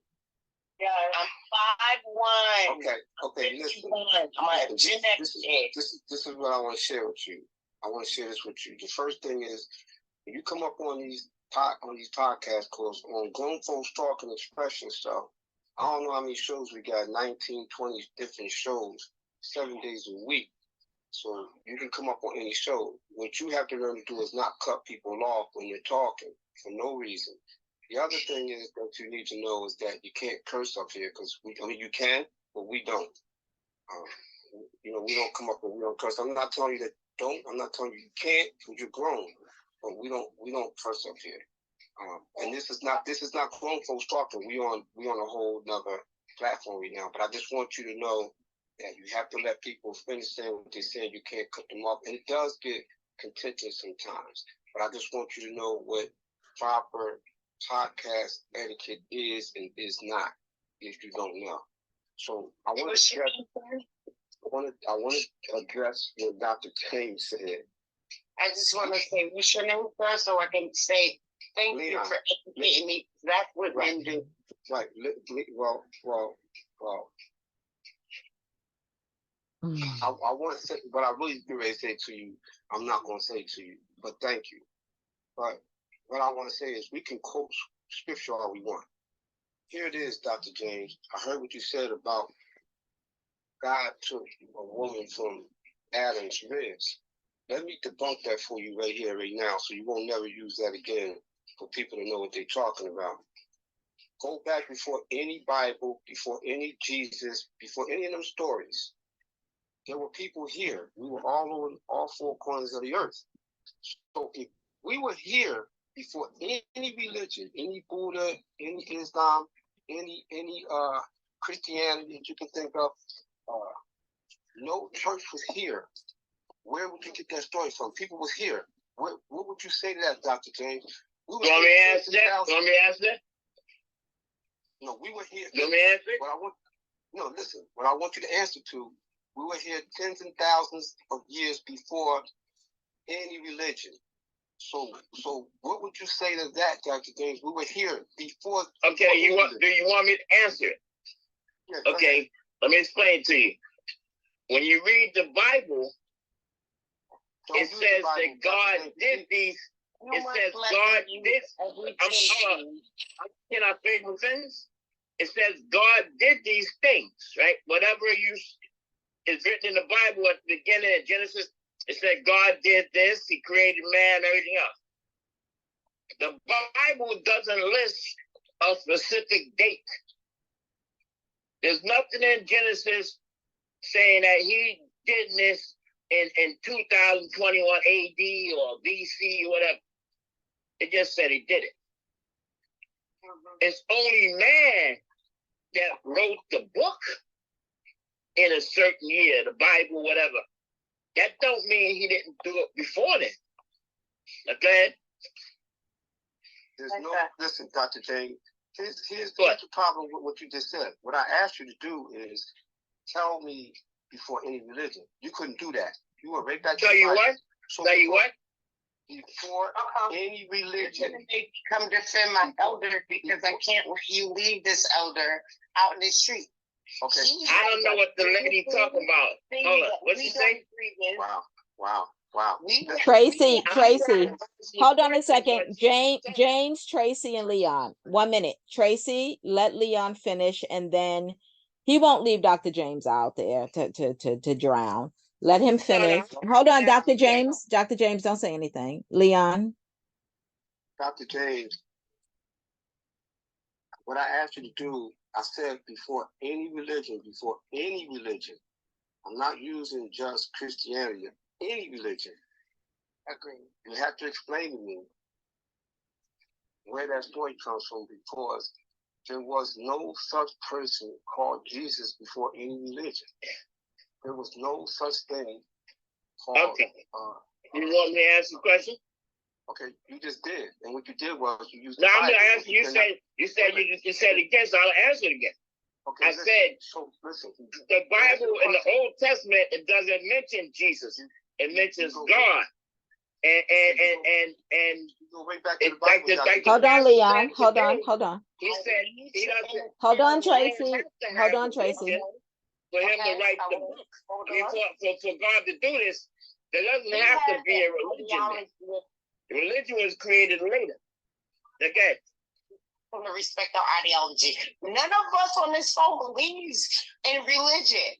Yeah, I'm 5'1". Okay. Listen. I'm a Gen X. This is what I want to share with you. I want to share this with you. The first thing is, when you come up on these podcast calls on grown folks talking expression stuff, I don't know how many shows we got, 19, 20 different shows, 7 days a week. So you can come up on any show. What you have to learn to do is not cut people off when you're talking for no reason. The other thing is that you need to know is that you can't curse up here, because you can, but we don't. We don't come up and we don't curse. I'm not telling you that don't. I'm not telling you you can't, because you're grown. But we don't curse up here. And this is not grown folks talking. We on a whole nother platform right now. But I just want you to know that you have to let people finish saying what they're saying. You can't cut them off. And it does get contentious sometimes. But I just want you to know what proper podcast etiquette is and is not, if you don't know. So I want to address what Dr. James said. I just want to say, what's your name first, so I can say thank you for educating me. That's what men do. Right. Well. I want to say, but I really do say to you, I'm not going to say to you, but thank you. But what I want to say is, we can quote scripture all we want. Here it is, Dr. James. I heard what you said about God took a woman from Adam's ribs. Let me debunk that for you right here, right now, so you won't never use that again for people to know what they're talking about. Go back before any Bible, before any Jesus, before any of them stories. There were people here. We were all over all four corners of the earth. So if we were here before any religion, any Buddha, any Islam, any Christianity that you can think of, no church was here. Where would you get that story from? People was here. What would you say to that, Dr. James? Want me to ask that? No, we were here. Want me to answer? Listen. What I want you to answer to, we were here tens and thousands of years before any religion. So what would you say to that, Dr. James? We were here before. Okay, do you want me to answer it? Yeah, okay, let me explain to you. When you read the Bible, it says that God did these. It says God did. Can I finish my sentence? It says God did these things, right? Whatever is written in the Bible at the beginning of Genesis, it said God did this. He created man and everything else. The Bible doesn't list a specific date. There's nothing in Genesis saying that he did this in 2021 AD or BC or whatever. It just said he did it. It's only man that wrote the book in a certain year, the Bible, whatever. That don't mean he didn't do it before then. Okay? There's no, listen, Dr. James, here's the problem with what you just said. What I asked you to do is tell me before any religion. You couldn't do that. You were right back to Tell you Bible. what? So Tell you what? Before any religion. They come defend my elder because I can't let you leave this elder out in the street. Okay. I don't know what the lady talking about. Hold on. What's she saying? Wow. Tracy, hold on a second. James, Tracy, and Leon. 1 minute. Tracy, let Leon finish, and then he won't leave Dr. James out there to drown. Let him finish. Hold on, Dr. James. Dr. James, don't say anything. Leon. Dr. James, what I asked you to do, I said before any religion. I'm not using just Christianity, any religion. Agree. You have to explain to me where that story comes from, because there was no such person called Jesus before any religion. There was no such thing called... Okay. You want me to ask the question? Okay, you just did. And what you did was you used... No, I'm going to ask you. You said again, so I'll answer it again. Okay, listen. The Bible in the Old Testament, it doesn't mention Jesus. It mentions God. And go right back to the Bible. Hold on, Leon. Hold on. He said he doesn't. Hold on, Tracy. Hold on, Tracy. For him to write the book, for God to do this, there doesn't have to be a religion. The religion was created later. Okay. To respect our ideology. None of us on this phone believes in religion.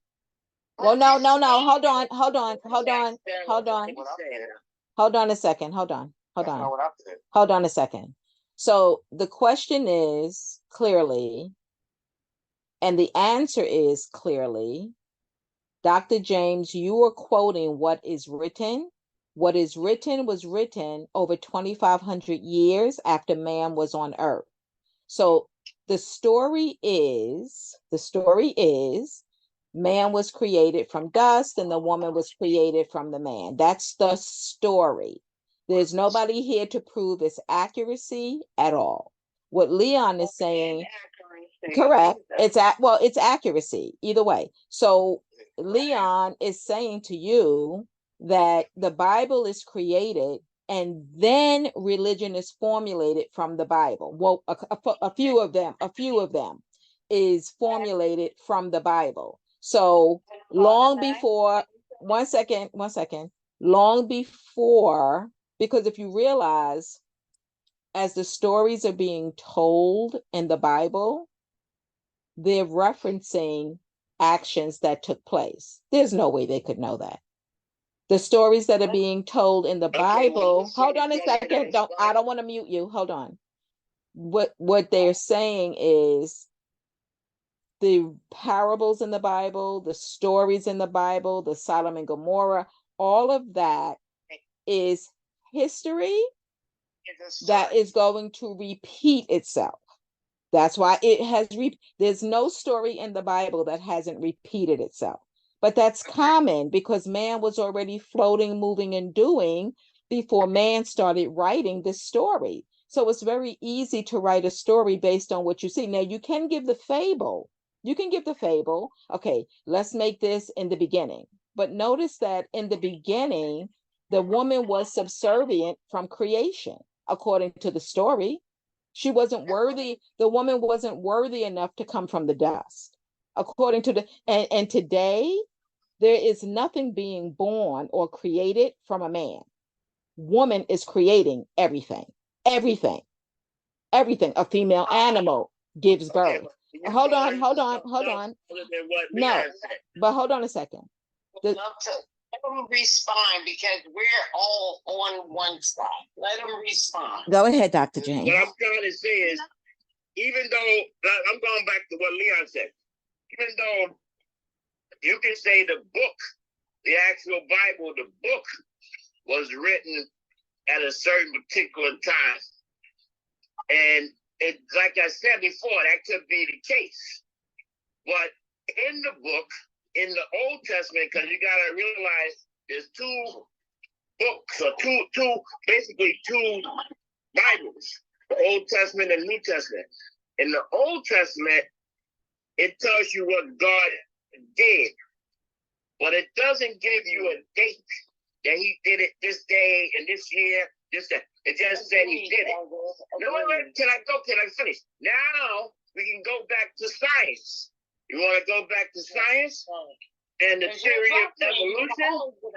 Well, no. Hold on. Hold on a second. Hold on a second. So the question is clearly, and the answer is clearly, Dr. James, you are quoting what is written. What is written was written over 2,500 years after man was on earth. So the story is man was created from dust and the woman was created from the man. That's the story. There's nobody here to prove its accuracy at all. What Leon is saying, correct. It's accuracy either way. So Leon is saying to you that the Bible is created and then religion is formulated from the Bible. Well, a few of them is formulated from the Bible. So long before, one second, long before, because if you realize, as the stories are being told in the Bible, they're referencing actions that took place. There's no way they could know that. The stories that are being told in the Bible, hold on a second, I don't want to mute you, hold on. What they're saying is the parables in the Bible, the stories in the Bible, the Sodom and Gomorrah, all of that is history that is going to repeat itself. That's why it has, there's no story in the Bible that hasn't repeated itself. But that's common because man was already floating, moving, and doing before man started writing this story. So it's very easy to write a story based on what you see. Now, you can give the fable. Okay, let's make this in the beginning. But notice that in the beginning, the woman was subservient from creation, according to the story. She wasn't worthy. The woman wasn't worthy enough to come from the dust. According to and today, there is nothing being born or created from a man. Woman is creating everything. A female animal gives birth. Hold on. No, but hold on a second. Let them respond because we're all on one side. Let them respond. Go ahead, Dr. James. What I'm trying to say is, even though, I'm going back to what Leon said, even though you can say the book the actual Bible, the book, was written at a certain particular time. And it, like I said before, that could be the case. But in the book, in the Old Testament, because you got to realize there's two books, or basically two Bibles, the Old Testament and New Testament. In the Old Testament, it tells you what God did, but it doesn't give you a date that he did it this day and this year, this day. It just said he did it. No, wait, can I finish? Now we can go back to science. You want to go back to science and the theory of evolution?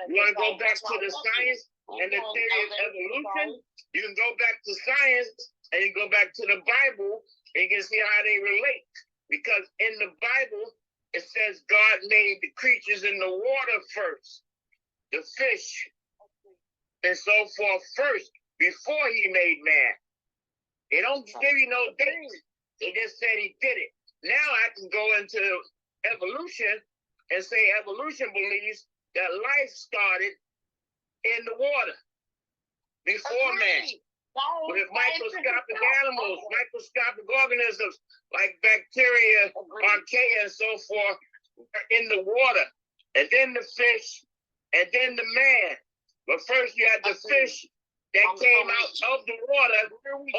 You want to go back to the science and the theory of evolution? You can go back to science and you go back to the Bible and you can see how they relate. Because in the Bible, it says God made the creatures in the water first, the fish, and so forth first, before he made man. They don't give you no dates. They just said he did it. Now I can go into evolution and say evolution believes that life started in the water before man. With microscopic animals, microscopic organisms like bacteria, archaea, and so forth in the water. And then the fish, and then the man. But first you had the fish that came out of the water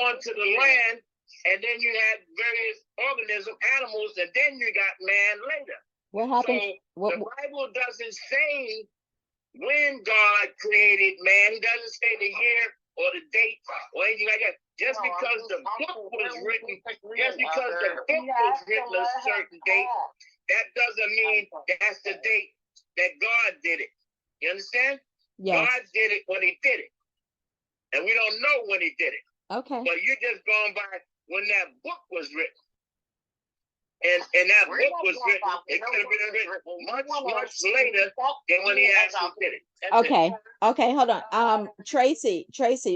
onto the land, and then you had various organisms, animals, and then you got man later. What happened? So the Bible doesn't say when God created man. He doesn't say the year or the date or anything like that. Just because the book was written, a certain date, that doesn't mean that's the date that God did it. You understand? Yes. God did it when he did it. And we don't know when he did it. Okay. But you're just going by when that book was written. And that book was written, it could have been written much later than when he actually did it. Okay. Okay, hold on. Tracy,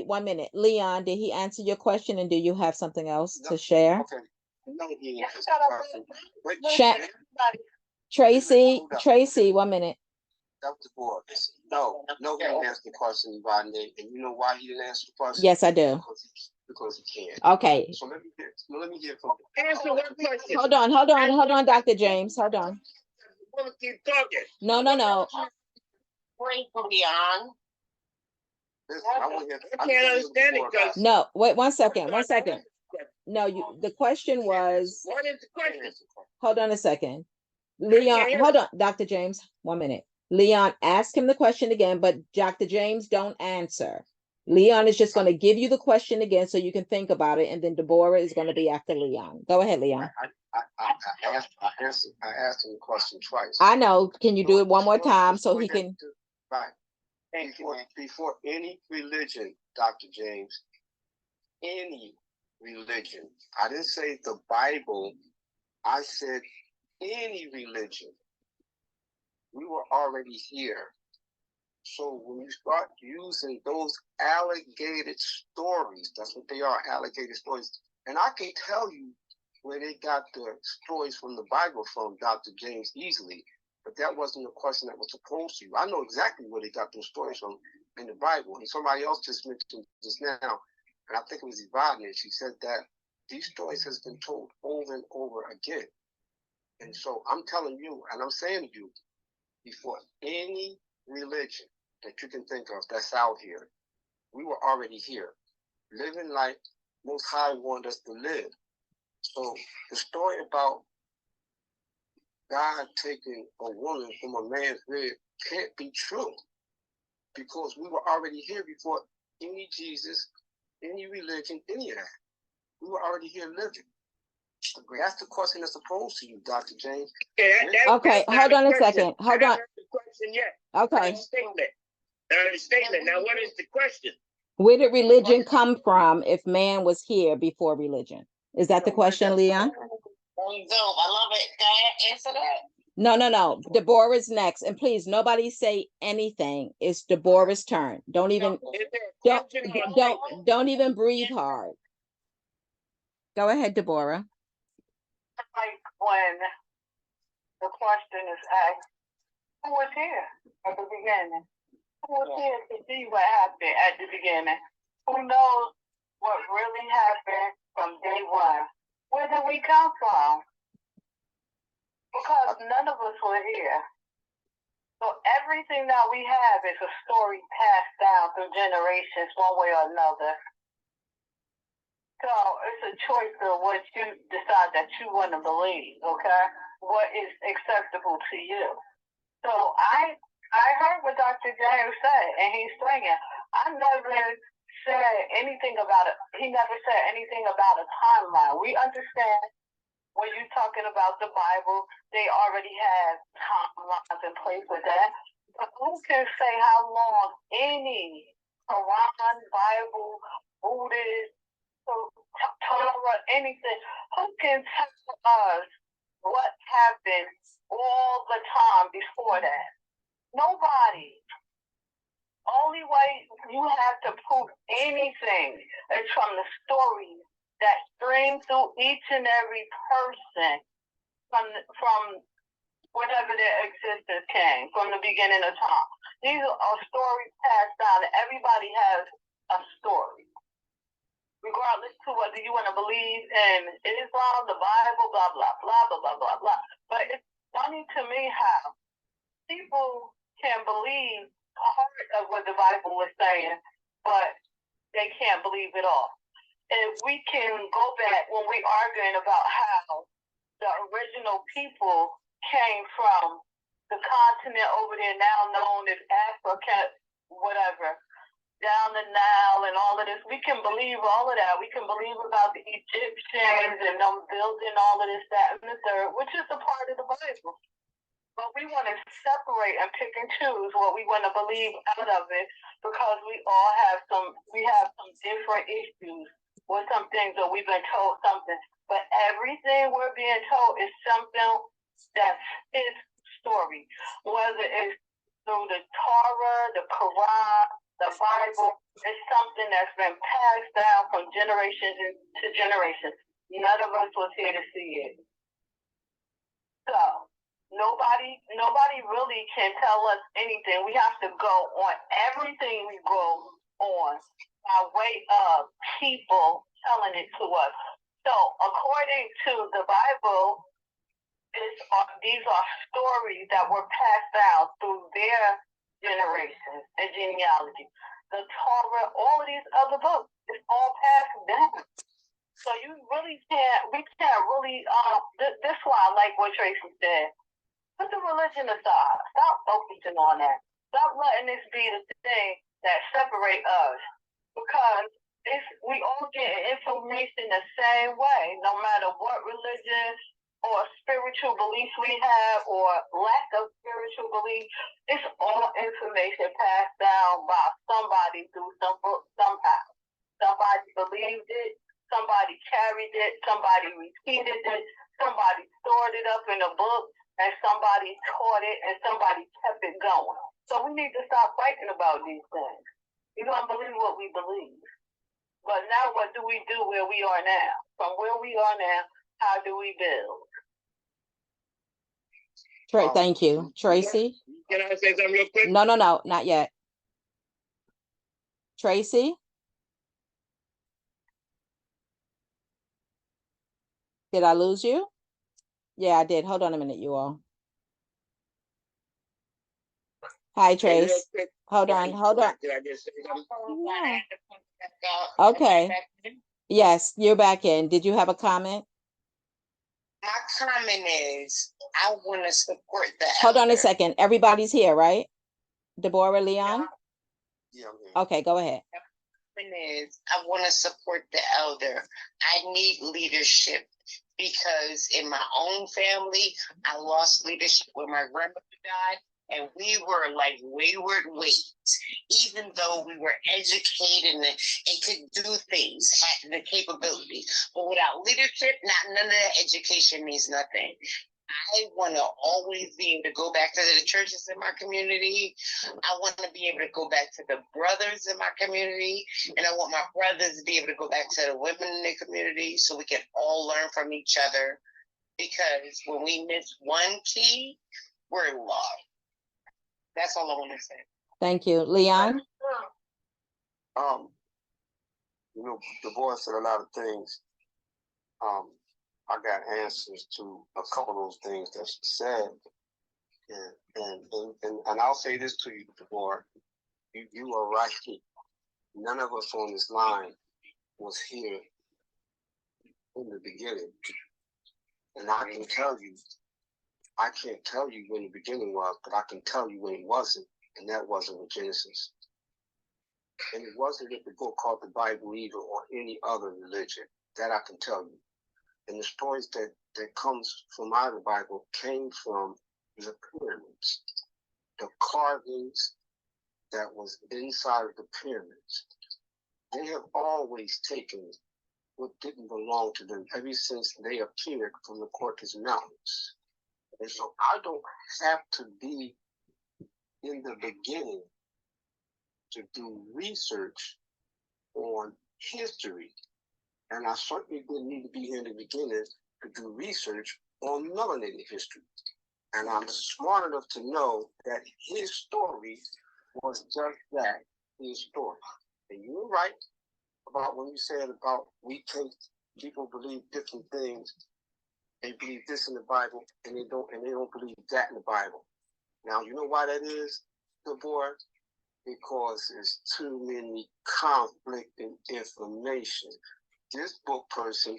1 minute. Leon, did he answer your question, and do you have something else to share? Okay. No, he answered the question. Tracy, 1 minute. That was the board. No, he didn't answer the question, Rodney. And you know why he didn't answer the question? Yes, I do. Because he can't. Okay. So let me hear from you. Answer one question. Hold on, Dr. James. Hold on. Keep talking. No. Wait, Leon. Listen, I can't understand it because No, wait 1 second. No, the question was, what is the question? hold on a second. Leon, hold on, Dr. James, 1 minute. Leon, ask him the question again, but Dr. James, don't answer. Leon is just going to give you the question again so you can think about it, and then Deborah is going to be after Leon. Go ahead, Leon. I asked him the question twice. I know. Can you do it one more time so he can? Right. Before any religion, Dr. James, any religion. I didn't say the Bible. I said any religion. We were already here. So when you start using those alligated stories, that's what they are, alligated stories. And I can tell you where they got the stories from the Bible from, Dr. James, easily. But that wasn't the question that was supposed to you. I know exactly where they got those stories from in the Bible. And somebody else just mentioned just now, and I think it was Yvonne, and she said that these stories has been told over and over again. And so I'm telling you, and I'm saying to you, before any religion that you can think of that's out here, we were already here, living like Most High wanted us to live. So the story about God taking a woman from a man's rib can't be true, because we were already here before any Jesus, any religion, any of that. We were already here living. That's the question that's posed to you, Dr. James. Okay, hold on a second. Hold on. The question yet. Okay. Statement. Now, what is the question? Where did religion come from if man was here before religion? Is that the question, Leon? I love it. Can I answer that? No. Deborah's next. And please, nobody say anything. It's Deborah's turn. Don't even breathe hard. Go ahead, Deborah. Like when the question is asked, Who was here at the beginning? Who was here to see what happened at the beginning? Who knows what really happened from day one? Where did we come from? Because none of us were here. So everything that we have is a story passed down through generations one way or another. So it's a choice of what you decide that you want to believe, okay? What is acceptable to you. So I heard what Dr. James said, and he's saying, I never said anything about it. He never said anything about a timeline. We understand when you're talking about the Bible, they already have timelines in place with that. But who can say how long any Quran, Bible, Buddhist, Torah, anything, who can tell us what happened all the time before that? Nobody. Only way you have to prove anything is from the stories that stream through each and every person from whenever their existence came, from the beginning of time. These are stories passed down, and everybody has a story. Regardless to whether you want to believe in Islam, the Bible, blah, blah, blah, blah, blah, blah, blah. But it's funny to me how people can believe part of what the Bible is saying, but they can't believe it all. If we can go back when we arguing about how the original people came from the continent over there now known as Africa, whatever, down the Nile and all of this, we can believe all of that. We can believe about the Egyptians and them building all of this, that, and the third, which is a part of the Bible. But we want to separate and pick and choose what we want to believe out of it because we have some different issues with some things that we've been told something. But everything we're being told is something that's his story, whether it's through the Torah, the Quran, the Bible, is something that's been passed down from generation to generation. None of us was here to see it. So nobody really can tell us anything. We have to go on everything we go on by way of people telling it to us. So according to the Bible, these are stories that were passed down through their generations and genealogy. The Torah, all of these other books, it's all passed down. So we can't really, this is why I like what Tracy said. Put the religion aside. Stop focusing on that. Stop letting this be the thing that separates us. Because we all get information the same way, no matter what religion or spiritual beliefs we have or lack of spiritual belief. It's all information passed down by somebody through some book somehow. Somebody believed it, somebody carried it, somebody repeated it, somebody stored it up in a book, and somebody taught it, and somebody kept it going. So we need to stop fighting about these things. We're going to believe what we believe. But now what do we do where we are now? From where we are now, how do we build? Thank you. Tracy? Can I say something real quick? No, not yet. Tracy? Did I lose you? Yeah, I did. Hold on a minute, you all. Hi, Trace. Hold on. Did I just say something? Yeah. Okay. Yes, you're back in. Did you have a comment? My comment is, I want to support the Hold on a elder. second. Everybody's here, right? Deborah, Leon? Yeah, I'm here. Okay, go ahead. Is I want to support the elder. I need leadership because in my own family, I lost leadership when my grandmother died, and we were like wayward ways. Even though we were educated and could do things, had the capability, but without leadership, none of that education means nothing. I want to always be able to go back to the churches in my community. I want to be able to go back to the brothers in my community. And I want my brothers to be able to go back to the women in the community so we can all learn from each other. Because when we miss one key, we're lost. That's all I want to say. Thank you. Leon? You know, the boy said a lot of things. I got answers to a couple of those things that she said. And I'll say this to you, the boy. You are right. None of us on this line was here in the beginning. And I can tell you, I can't tell you when the beginning was, but I can tell you when it wasn't. And that wasn't with Genesis. And it wasn't with the book called the Bible either, or any other religion. That I can tell you. And the stories that comes from out of the Bible came from the pyramids. The carvings that was inside of the pyramids. They have always taken what didn't belong to them ever since they appeared from the Caucasus Mountains. And so I don't have to be in the beginning to do research on history. And I certainly didn't need to be here in the beginning to do research on melanated history. And I'm smart enough to know that his story was just that, his story. And you were right about when you said about people believe different things. They believe this in the Bible and they don't believe that in the Bible. Now you know why that is, good boy? Because there's too many conflicting information. This book person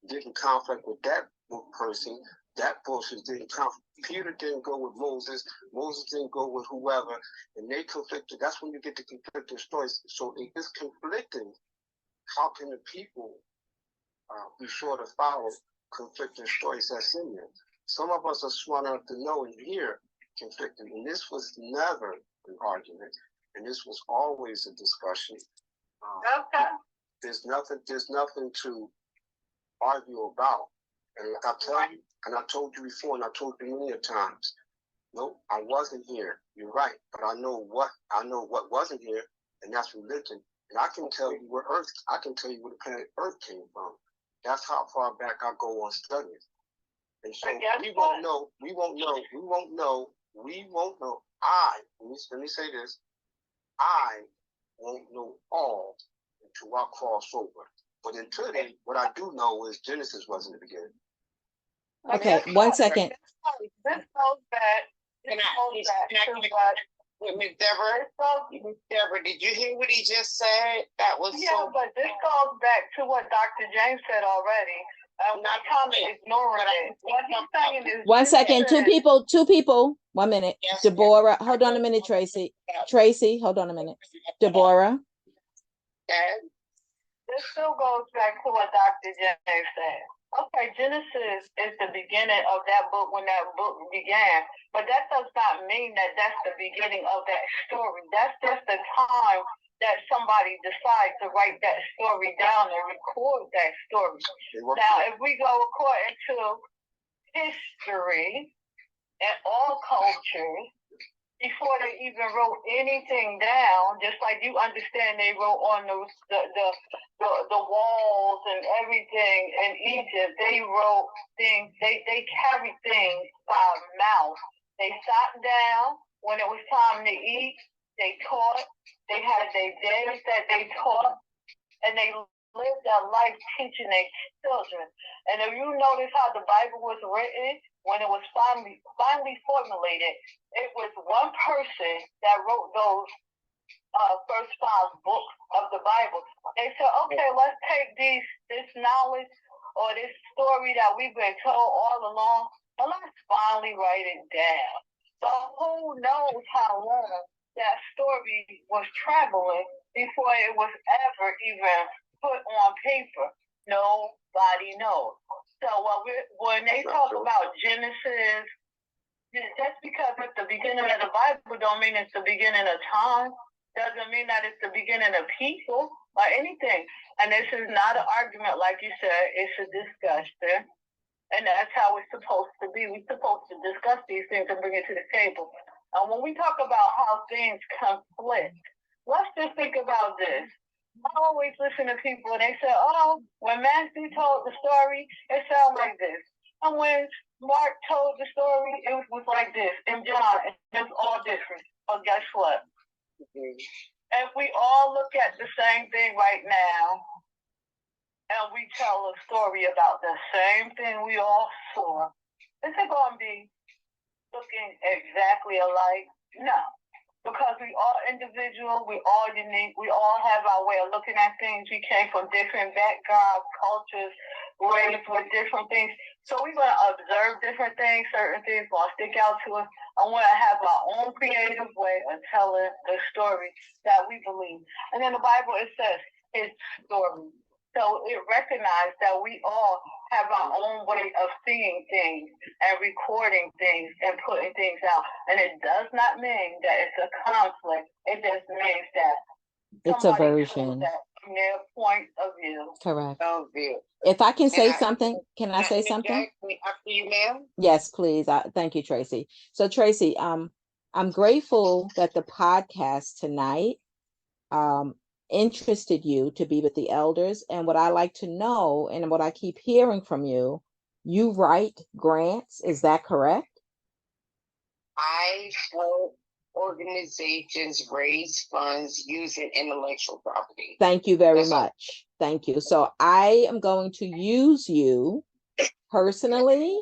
didn't conflict with that book person. That person didn't conflict. Peter didn't go with Moses. Moses didn't go with whoever. And they conflicted. That's when you get the conflicting stories. So if it's conflicting, how can the people be sure to follow conflicting stories that's in there? Some of us are smart enough to know and hear conflicting. And this was never an argument. And this was always a discussion. Okay. There's nothing to argue about. And like I tell you, and I told you before, and I told you many times, no, I wasn't here. You're right, but I know what wasn't here, and that's religion. And I can tell you where the planet Earth came from. That's how far back I go on studying. And so we won't know. Let me say this. I won't know all until I cross over. But until then, what I do know is Genesis wasn't the beginning. Okay, 1 second. This goes back. Can I with Miss Deborah? Miss Deborah, did you hear what he just said? That was but this goes back to what Dr. James said already. I'm not kind of ignoring it. What he's saying is 1 second. Two people. 1 minute. Yes, Deborah, hold on a minute, Tracy. Tracy, hold on a minute. Deborah. Okay. This still goes back to what Dr. James said. Okay, Genesis is the beginning of that book when that book began, but that does not mean that that's the beginning of that story. That's just the time that somebody decides to write that story down and record that story. Now, if we go according to history and all cultures, before they even wrote anything down, just like you understand they wrote on the walls and everything in Egypt, they wrote things, they carried things by mouth. They sat down when it was time to eat, they taught, they had their days that they taught, and they lived their life teaching their children. And if you notice how the Bible was written, when it was finally formulated, it was one person that wrote those first 5 books of the Bible. They said, okay, let's take this knowledge or this story that we've been told all along, and let's finally write it down. So who knows how long that story was traveling before it was ever even put on paper? Nobody knows. So when they talk about Genesis, just because it's the beginning of the Bible don't mean it's the beginning of time. Doesn't mean that it's the beginning of people or anything. And this is not an argument, like you said. It's a discussion. And that's how it's supposed to be. We're supposed to discuss these things and bring it to the table. And when we talk about how things conflict, let's just think about this. I always listen to people and they say, oh, when Matthew told the story, it sounded like this. And when Mark told the story, it was like this. And John, it's all different. But guess what? If we all look at the same thing right now, and we tell a story about the same thing we all saw, is it going to be looking exactly alike? No. Because we all individual, we all unique, we all have our way of looking at things. We came from different backgrounds, cultures, raised with different things. So we're going to observe different things, certain things going to stick out to us. I want to have our own creative way of telling the story that we believe. And in the Bible, it says his story. So it recognized that we all have our own way of seeing things and recording things and putting things out. And it does not mean that it's a conflict. It just means that it's a version. That from their point of view. Correct. Of view. If I can say something, can I say something? After you, ma'am? Yes, please. Thank you, Tracy. So Tracy, I'm grateful that the podcast tonight interested you to be with the elders. And what I like to know, and what I keep hearing from you, you write grants. Is that correct? I help organizations raise funds using intellectual property. Thank you very much. Thank you. So I am going to use you personally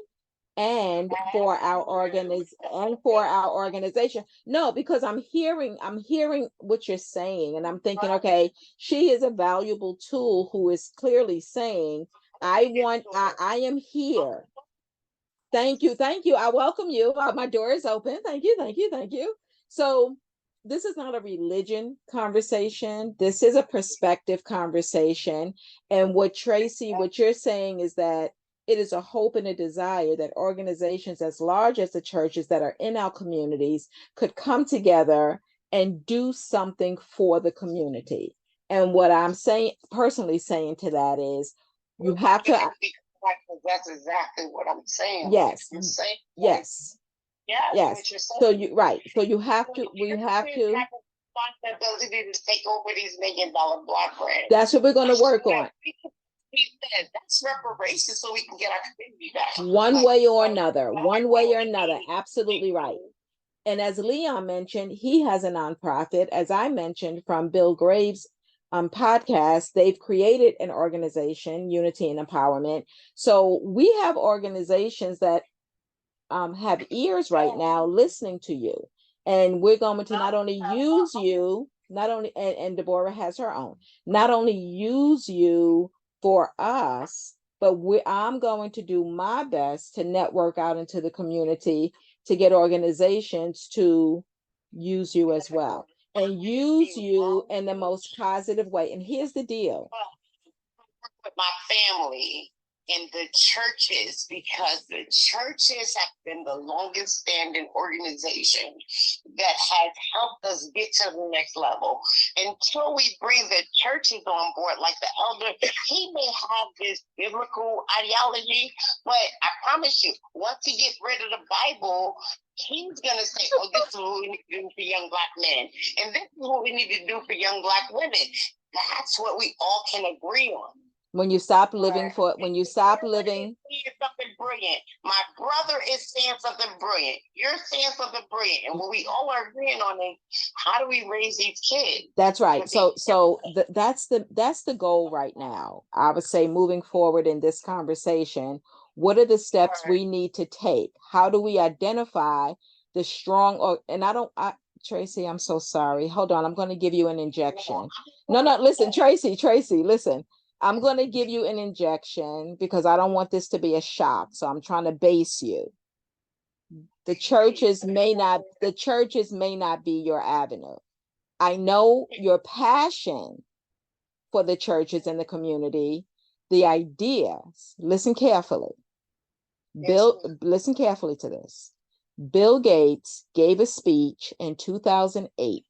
and for our organization. No, because I'm hearing what you're saying, and I'm thinking, okay, she is a valuable tool who is clearly saying, I am here. Thank you. I welcome you. My door is open. Thank you. So this is not a religion conversation. This is a perspective conversation. And what you're saying is that it is a hope and a desire that organizations as large as the churches that are in our communities could come together and do something for the community. And what I'm personally saying to that is, you have to. That's exactly what I'm saying. Yes. Yes. So you have to. We have to. Responsibility to take over these $1 million block grants. That's what we're going to work on. That's reparations, so we can get our community back. One way or another. Absolutely right. And as Leon mentioned, he has a nonprofit. As I mentioned from Bill Graves' podcast, they've created an organization, Unity and Empowerment. So we have organizations that have ears right now listening to you. And we're going to not only use you, and Deborah has her own, not only use you for us, but I'm going to do my best to network out into the community to get organizations to use you as well, and use you in the most positive way. And here's the deal. With my family in the churches, because the churches have been the longest standing organization that has helped us get to the next level. Until we bring the churches on board, like the elder, he may have this biblical ideology, but I promise you, once he gets rid of the Bible, he's going to say, oh, this is what we need to do for young Black men. And this is what we need to do for young Black women. That's what we all can agree on. When you stop living Something brilliant. My brother is saying something brilliant. You're saying something brilliant. And what we all are agreeing on is, how do we raise these kids? That's right. That's the goal right now. I would say, moving forward in this conversation, what are the steps we need to take? How do we identify the strong, Tracy, I'm so sorry. Hold on. I'm going to give you an injection. No, listen, Tracy, listen. I'm going to give you an injection because I don't want this to be a shock. So I'm trying to base you. The churches may not be your avenue. I know your passion for the churches and the community, the ideas. Listen carefully. Listen carefully to this. Bill Gates gave a speech in 2008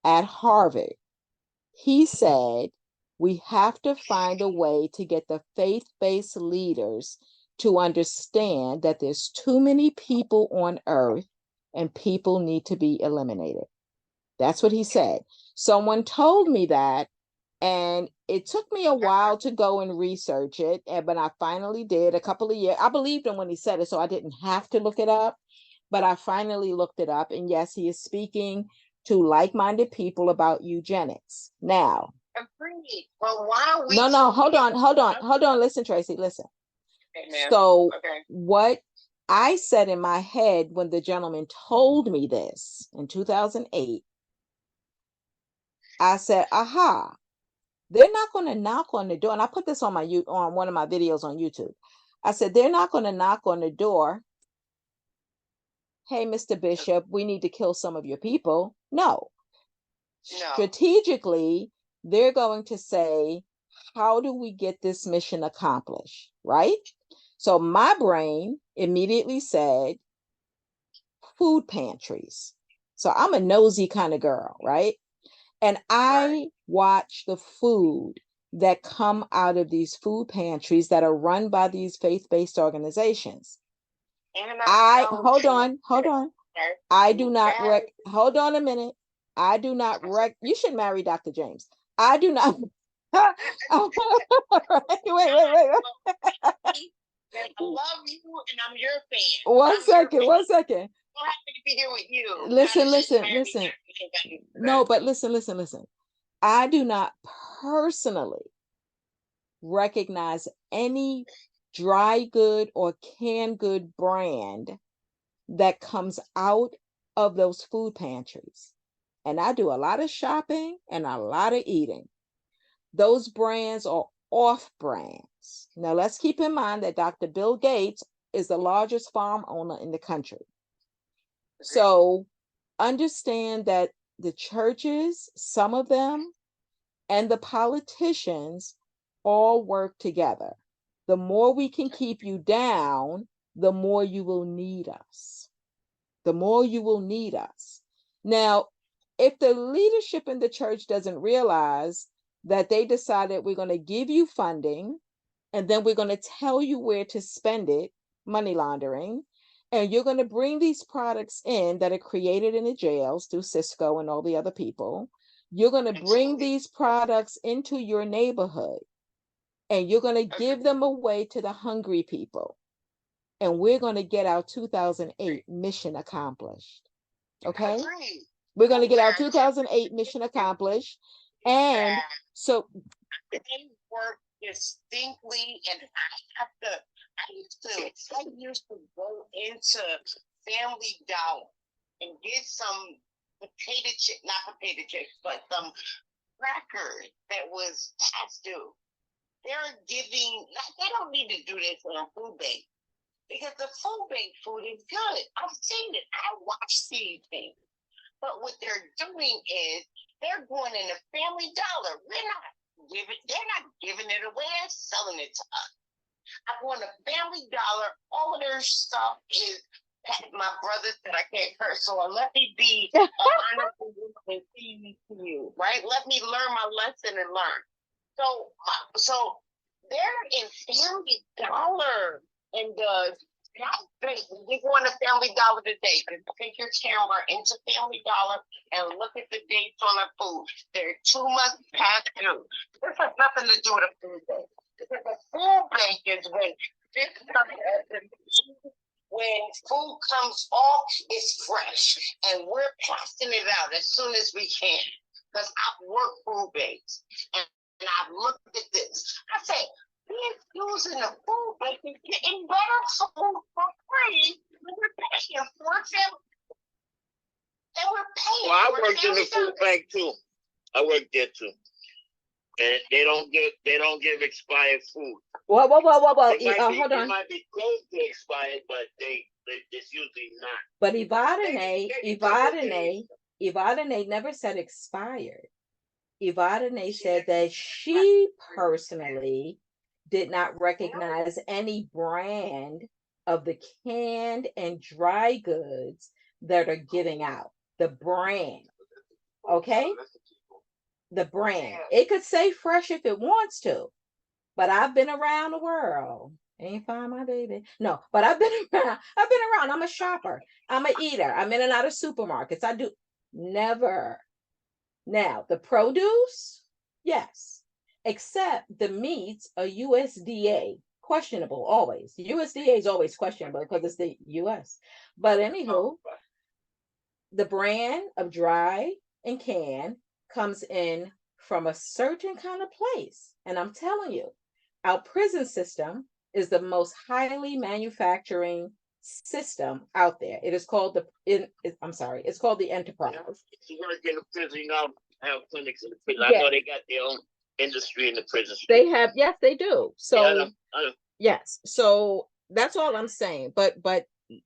at Harvard. He said, we have to find a way to get the faith-based leaders to understand that there's too many people on earth and people need to be eliminated. That's what he said. Someone told me that, and it took me a while to go and research it, but I finally did a couple of years. I believed him when he said it, so I didn't have to look it up. but I finally looked it up. And yes, he is speaking to like-minded people about eugenics. Now, agreed. Well, why are we? no, hold on. Listen, Tracy, listen. Okay, so what I said in my head when the gentleman told me this in 2008, I said, aha, they're not going to knock on the door. And I put this on on one of my videos on YouTube. I said, they're not going to knock on the door. Hey, Mr. Bishop, we need to kill some of your people. No. Strategically, they're going to say, how do we get this mission accomplished? Right? So my brain immediately said, food pantries. So I'm a nosy kind of girl, right? And I watch the food that come out of these food pantries that are run by these faith-based organizations. Hold on. I do not hold on a minute. I do not you should marry Dr. James. I do not wait. I love you and I'm your fan. One second. I'm happy to be here with you. Listen. No, but listen. I do not personally recognize any dry good or canned good brand that comes out of those food pantries. And I do a lot of shopping and a lot of eating. Those brands are off brands. Now, let's keep in mind that Dr. Bill Gates is the largest farm owner in the country. So understand that the churches, some of them, and the politicians all work together. The more we can keep you down, the more you will need us. The more you will need us. Now, if the leadership in the church doesn't realize that they decided we're going to give you funding and then we're going to tell you where to spend it, money laundering, and you're going to bring these products in that are created in the jails through Cisco and all the other people. You're going to bring these products into your neighborhood and you're going to give them away to the hungry people. And we're going to get our 2008 mission accomplished. Okay? We're going to get our 2008 mission accomplished. And so they work distinctly, and I used to go into Family Dollar and get some not potato chips, but some crackers that was past due. They're giving, they don't need to do this on food bank because the food bank food is good. I've seen it. I watch these things. But what they're doing is they're going in a Family Dollar. They're not giving it away and selling it to us. I go in a Family Dollar. All of their stuff is, my brother said I can't curse, so let me be an honorable woman and see you, right? Let me learn my lesson and learn. So they're in Family Dollar, and you go in a Family Dollar today. Take your camera into Family Dollar and look at the dates on the food. They're 2 months past due. This has nothing to do with a food bank. Because a food bank is when food comes off, it's fresh, and we're passing it out as soon as we can. Because I've worked food banks, and I've looked at this. I say, we're using the food bank and getting better food for free. We're paying for it. And we're paying. Well, I worked in the food bank too. I worked there too. And they don't give expired food. Whoa. Hold on. It might be close to expired, but it's usually not. But Ivadane never said expired. Ivadane said that she personally did not recognize any brand of the canned and dry goods that are giving out. The brand. Okay? The brand. It could say fresh if it wants to, but I've been around the world. Ain't find my baby. No, but I've been around. I'm a shopper. I'm an eater. I'm in and out of supermarkets. I do never. Now, the produce, yes, except the meats are USDA questionable always. USDA is always questionable because it's the US. But anywho, the brand of dry and can comes in from a certain kind of place. And I'm telling you, our prison system is the most highly manufacturing system out there. It is called it's called the enterprise. You work in the prison, you know, have clinics in the prison. Yeah. I know they got their own industry in the prison. They have, yes, they do. So yeah, I know. yes, so that's all I'm saying. But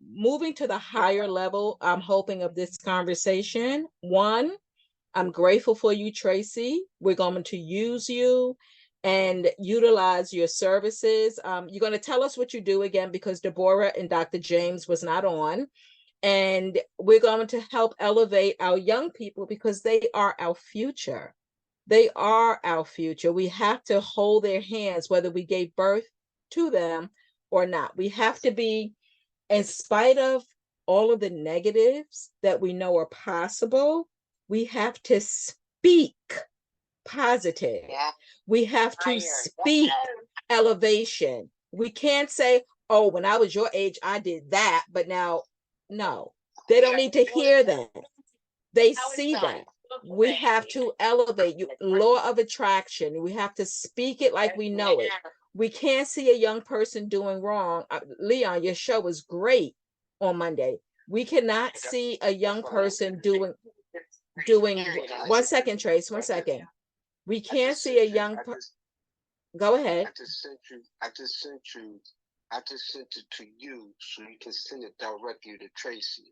moving to the higher level, I'm hoping of this conversation. One, I'm grateful for you, Tracy. We're going to use you and utilize your services. You're going to tell us what you do again, because Deborah and Dr. James was not on. And we're going to help elevate our young people because they are our future. They are our future. We have to hold their hands, whether we gave birth to them or not. We have to be, in spite of all of the negatives that we know are possible, we have to speak positive. Yeah. We have to speak elevation. We can't say, oh, when I was your age, I did that, but now, no, they don't need to hear that. They see that. We have to elevate you. Law of attraction. We have to speak it like we know it. We can't see a young person doing wrong. Leon, your show was great on Monday. We cannot see a young person doing 1 second, Trace, 1 second. We can't see a young go ahead. I just sent it to you so you can send it directly to Tracy.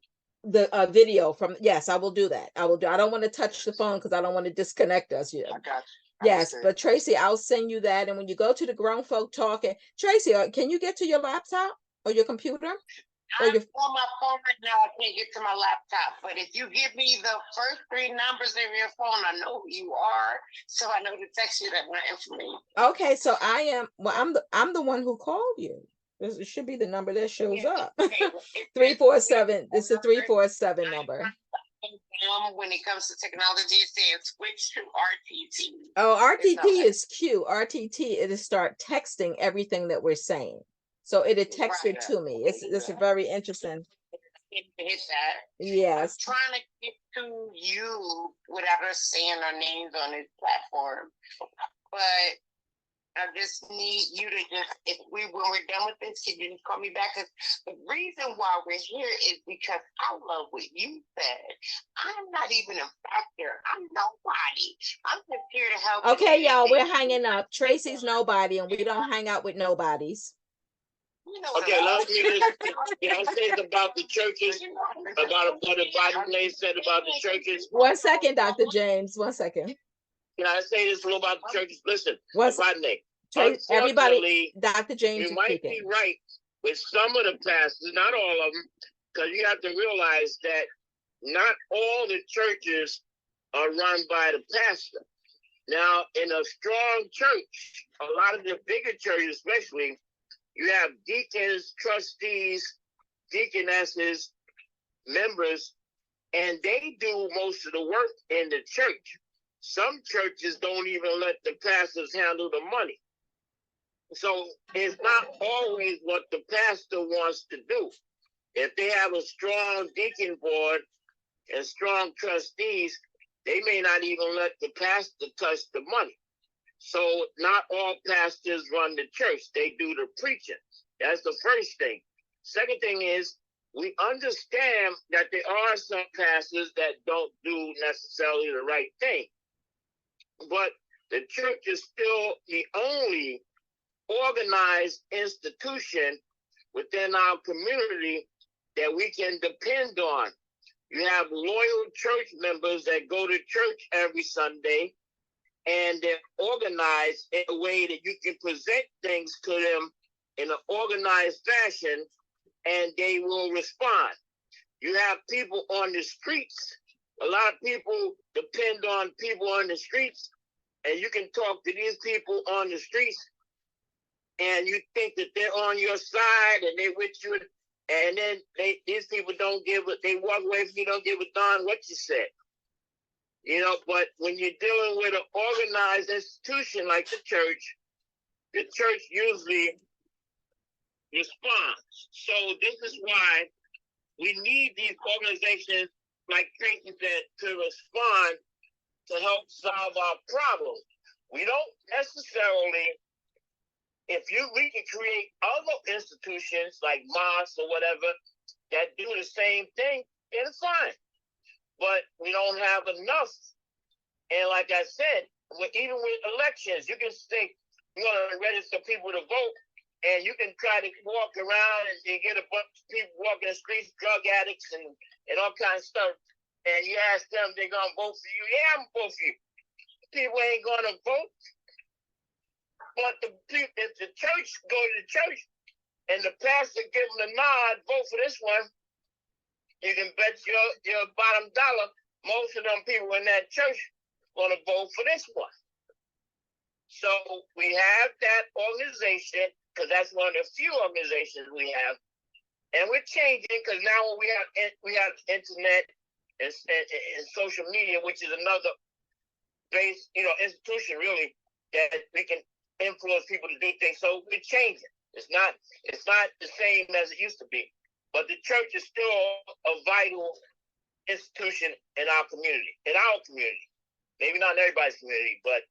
The video from, yes, I will do that. I don't want to touch the phone because I don't want to disconnect us. Yeah. I got you. Yes, but Tracy, I'll send you that. And when you go to the grown folk talking, Tracy, can you get to your laptop or your computer? I'm on my phone right now. I can't get to my laptop. But if you give me the first 3 numbers of your phone, I know who you are, so I know to text you that information. Okay, so I'm the one who called you. It should be the number that shows up. 347. This is a 347 number. When it comes to technology, it says switch to RTT. Oh, RTT is cute. RTT, it'll start texting everything that we're saying. So it'll text it to me. It's very interesting. Hit that. Yes. I'm trying to get to you without us saying our names on this platform. But I just need you to when we're done with this, can you just call me back? Because the reason why we're here is because I love what you said. I'm not even a factor. I'm nobody. I'm just here to help. Okay, y'all, we're hanging up. Tracy's nobody, and we don't hang out with nobodies. You know okay, let me can I say about the churches, about what the Bible said about the churches? 1 second, Dr. James. 1 second. Can I say this a little about the churches? Listen, everybody, Dr. James, you might be right with some of the pastors, not all of them, because you have to realize that not all the churches are run by the pastor. Now, in a strong church, a lot of the bigger churches, especially, you have deacons, trustees, deaconesses, members, and they do most of the work in the church. Some churches don't even let the pastors handle the money. So it's not always what the pastor wants to do. If they have a strong deacon board and strong trustees, they may not even let the pastor touch the money. So not all pastors run the church. They do the preaching. That's the first thing. Second thing is, we understand that there are some pastors that don't do necessarily the right thing. But the church is still the only organized institution within our community that we can depend on. You have loyal church members that go to church every Sunday, and they're organized in a way that you can present things to them in an organized fashion, and they will respond. You have people on the streets. A lot of people depend on people on the streets, and you can talk to these people on the streets, and you think that they're on your side and they're with you, and then these people don't give it. They walk away from you, don't give a darn what you said. You know, but when you're dealing with an organized institution like the church usually responds. So this is why we need these organizations like Tracy said to respond to help solve our problems. We don't necessarily, we can create other institutions like mosques or whatever that do the same thing, it's fine. But we don't have enough. And like I said, even with elections, you can say you're going to register people to vote, and you can try to walk around and get a bunch of people walking the streets, drug addicts and all kinds of stuff. And you ask them, they're going to vote for you. Yeah, I'm going to vote for you. People ain't going to vote. But if the church go to the church and the pastor give them the nod, vote for this one, you can bet your bottom dollar, most of them people in that church going to vote for this one. So we have that organization, because that's one of the few organizations we have, and we're changing because now we have internet and social media, which is another base, institution really that we can influence people to do things. So we're changing. It's not the same as it used to be, but the church is still a vital institution in our community. Maybe not in everybody's community, but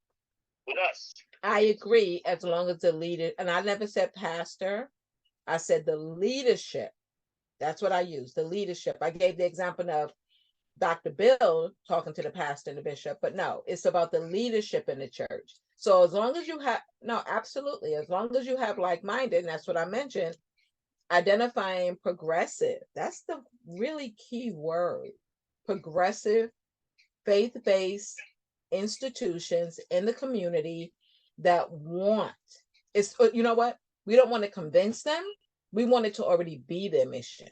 with us. I agree, as long as the leader, and I never said pastor, I said the leadership. That's what I used, the leadership. I gave the example of Dr. Bill talking to the pastor and the bishop, but no, it's about the leadership in the church. So as long as you have, no, absolutely, as long as you have like-minded, and that's what I mentioned, identifying progressive, that's the really key word, progressive, faith-based institutions in the community that want, it's, you know what, we don't want to convince them, we want it to already be their mission,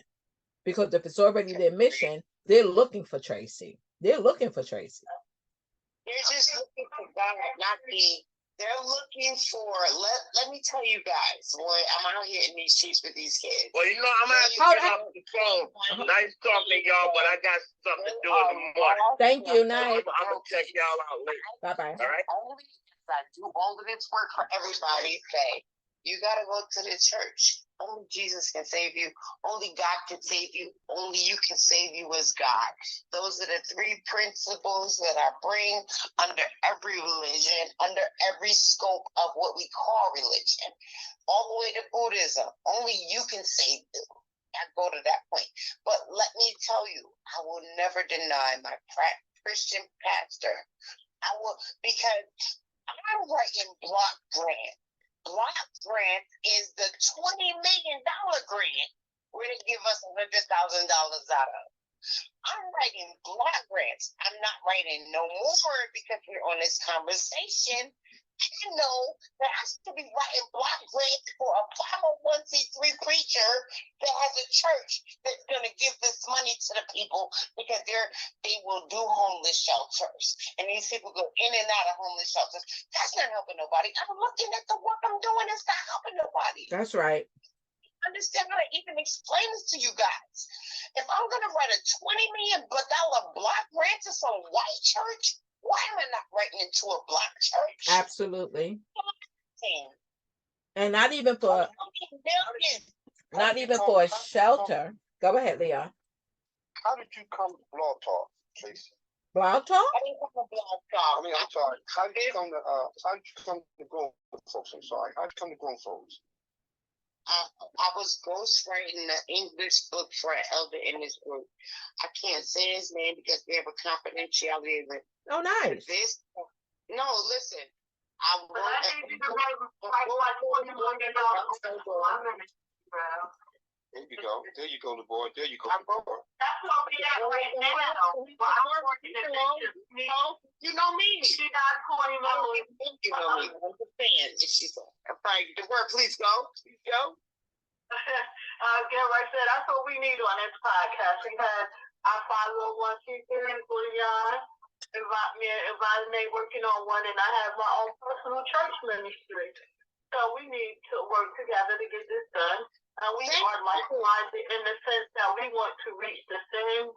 because if it's already their mission, they're looking for Tracy. They're just looking for God, not me. They're looking for, let me tell you guys, boy, I'm out here in these streets with these kids. Well, I'm going to get off the phone. Nice talking to y'all, but I got something to do in the morning. Thank you, night. I'm going to check y'all out later. Bye-bye. All right. I do all of this work for everybody. Say, you got to go to the church. Only Jesus can save you. Only God can save you. Only you can save you as God. Those are the three principles that I bring under every religion, under every scope of what we call religion, all the way to Buddhism. Only you can save you. I go to that point. But let me tell you, I will never deny my Christian pastor. I will, because I'm writing block grant. Block grant is the $20 million grant where they give us $100,000 out of. I'm writing block grants. I'm not writing no more because we're on this conversation. I know that I should be writing block grants for a 501c3 preacher that has a church that's going to give this money to the people because they will do homeless shelters. And these people go in and out of homeless shelters. That's not helping nobody. I'm looking at the work I'm doing. It's not helping nobody. That's right. Understand how to even explain this to you guys. If I'm going to write a $20 million block grant to some white church, why am I not writing into a black church? Absolutely. And not even for a shelter. Go ahead, Leon. How did you come to Blog Talk, Tracy? Blog Talk? I didn't come to Blog Talk. I mean, I'm sorry. How did you come to grown folks? I'm sorry. How did you come to grown folks? I was ghostwriting the English book for an elder in this group. I can't say his name because we have a confidentiality agreement. Oh, nice. No, listen. There you go. There you go, the boy. There you go. That's what we at right now. You know me. She got 20 million. You know me. I'm a fan. I'm sorry. The word, please go. Please go. Again, like I said, that's what we need on this podcast. We had our 501c3 for Leon, invited me working on one, and I have my own personal church ministry. So we need to work together to get this done. We are like-minded in the sense that we want to reach the same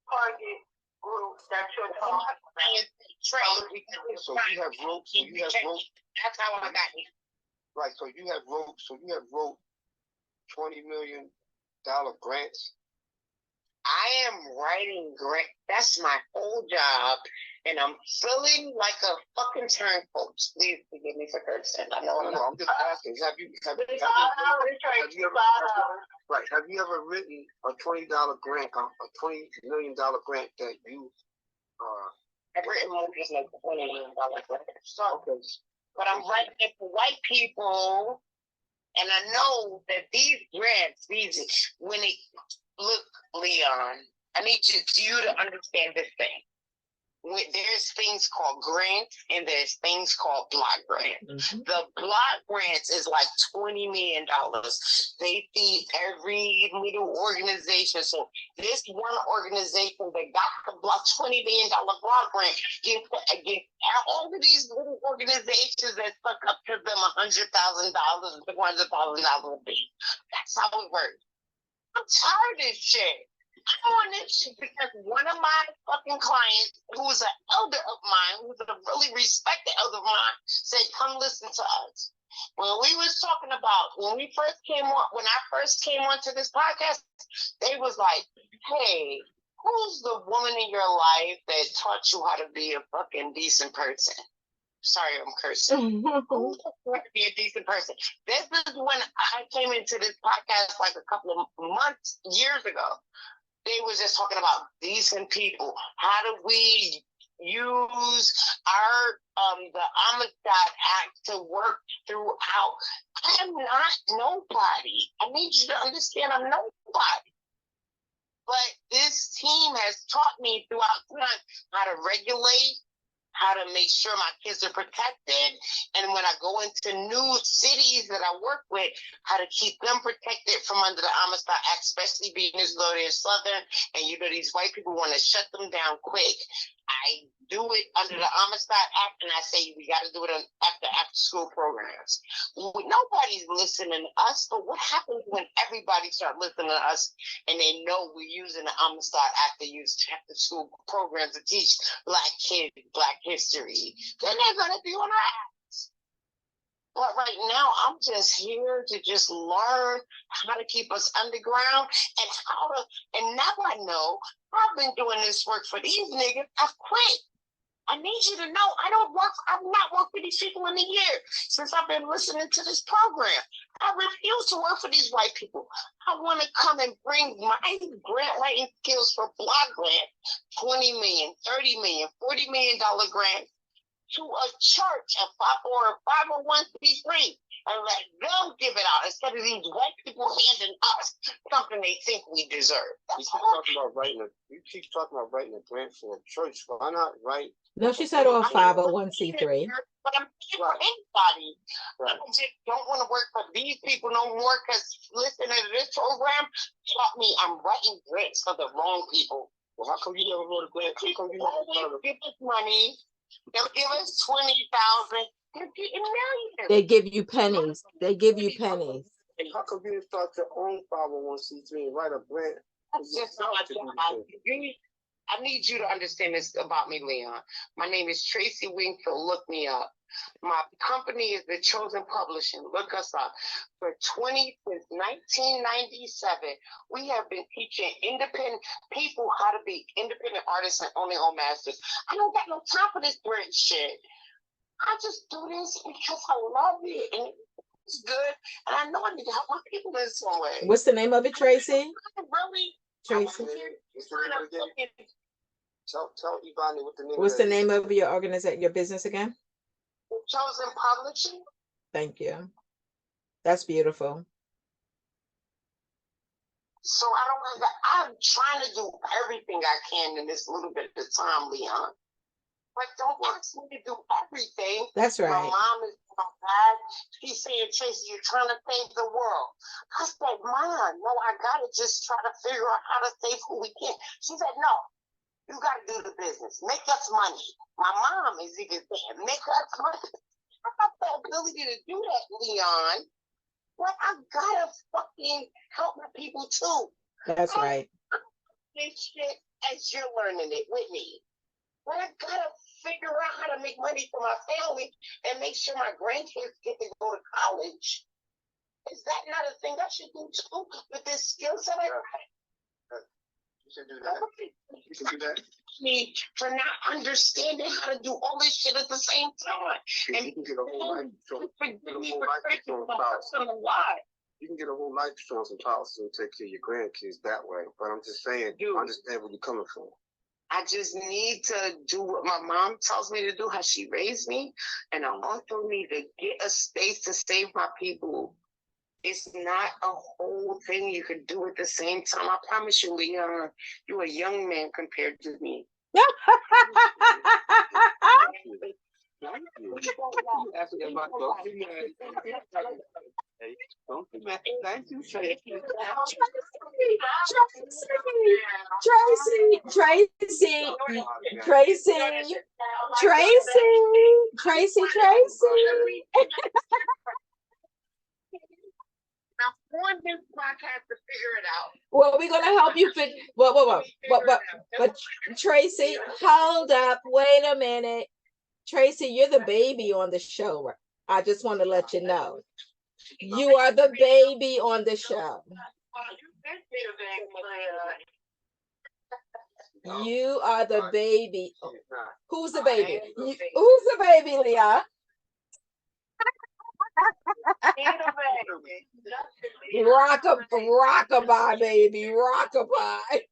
target group that you're talking about. So you have ropes. That's how I got here. Right. So you have ropes. $20 million grants? I am writing grant. That's my whole job. And I'm feeling like a fucking turncoat. Please forgive me for cursing. I know I'm not. I'm just asking. Have you ever written a $20 grant, a $20 million grant that you I've written more than like $20 million grant. okay. But I'm writing it for white people. And I know that these grants, when it, look, Leon, I need you to understand this thing. There's things called grants and there's things called block grants. Mhm. The block grants is like $20 million. They feed every little organization. So this one organization that got the block $20 million block grant gives all of these little organizations that suck up to them $100,000 and $200,000 a piece. That's how it works. I'm tired of this shit. I'm on this shit because one of my fucking clients, who's an elder of mine, who's a really respected elder of mine, said, come listen to us. When we was talking about, when I first came onto this podcast, they was like, hey, who's the woman in your life that taught you how to be a fucking decent person? Sorry, I'm cursing. Who's to be a decent person? This is when I came into this podcast like a couple of months, years ago. They was just talking about decent people. How do we use the Amistad Act to work throughout? I am not nobody. I need you to understand I'm nobody. But this team has taught me throughout time how to regulate, how to make sure my kids are protected. And when I go into new cities that I work with, how to keep them protected from under the Amistad Act, especially being as though they're Southern and these white people want to shut them down quick. I do it under the Amistad Act, and I say we got to do it after school programs. Nobody's listening to us, but what happens when everybody start listening to us and they know we're using the Amistad Act to use after school programs to teach Black kids Black history? Then they're going to be on our ass. But right now, I'm just here to just learn how to keep us underground and now I know I've been doing this work for these niggas. I've quit. I need you to know I've not worked for these people in a year since I've been listening to this program. I refuse to work for these white people. I want to come and bring my grant writing skills for block grant, $20 million, $30 million, $40 million grant to a church, or a 501c3, and let them give it out instead of these white people handing us something they think we deserve. You keep talking about writing a grant for a church. Why not write? No, she said all 501c3. But I'm saying for anybody. Right. I just don't want to work for these people no more because listening to this program taught me I'm writing grants for the wrong people. Well, how come you never wrote a grant? How come you Always give us money. They'll give us 20,000. They're getting millions. They give you pennies. They give you pennies. How come you didn't start your own 501c3 and write a grant? That's just not I need you to understand this about me, Leon. My name is Tracy Wingfield. Look me up. My company is The Chosen Publishing. Look us up. Since 1997, we have been teaching independent people how to be independent artists and own their own masters. I don't got no time for this great shit. I just do this because I love it and it's good. And I know I need to help my people in some way. What's the name of it, Tracy? Really? Tracy. Tell Ivani what the name What's is. the name of your organization, your business again? Chosen Publishing. Thank you. That's beautiful. So I'm trying to do everything I can in this little bit of time, Leon. But don't ask me to do everything. That's right. My mom is bad. She's saying, Tracy, you're trying to save the world. I said, Mom, no, I gotta just try to figure out how to save who we can. She said, no, you gotta do the business. Make us money. My mom is even saying, make us money. I got the ability to do that, Leon. But I gotta fucking help my people too. That's right. This shit as you're learning it with me. But I gotta figure out how to make money for my family and make sure my grandkids get to go to college. Is that not a thing I should do too with this skill set? You should do that. You should do that. Me for not understanding how to do all this shit at the same time. And You can get a whole life insurance. forgive me for breaking my personal life. You can get a whole life insurance and policy and take care of your grandkids that way. But I'm just saying, you understand where you're coming from. I just need to do what my mom tells me to do, how she raised me. And I also need to get a space to save my people. It's not a whole thing you can do at the same time. I promise you, Leon, you're a young man compared to me. Tracy. Now, on this podcast to figure it out. Well, we're gonna help you figure. But Tracy, hold up, wait a minute. Tracy, you're the baby on the show. I just want to let you know. You are the baby on the show. You are the baby. Who's the baby? Who's the baby, Leah? Rockabye, baby, rockabye.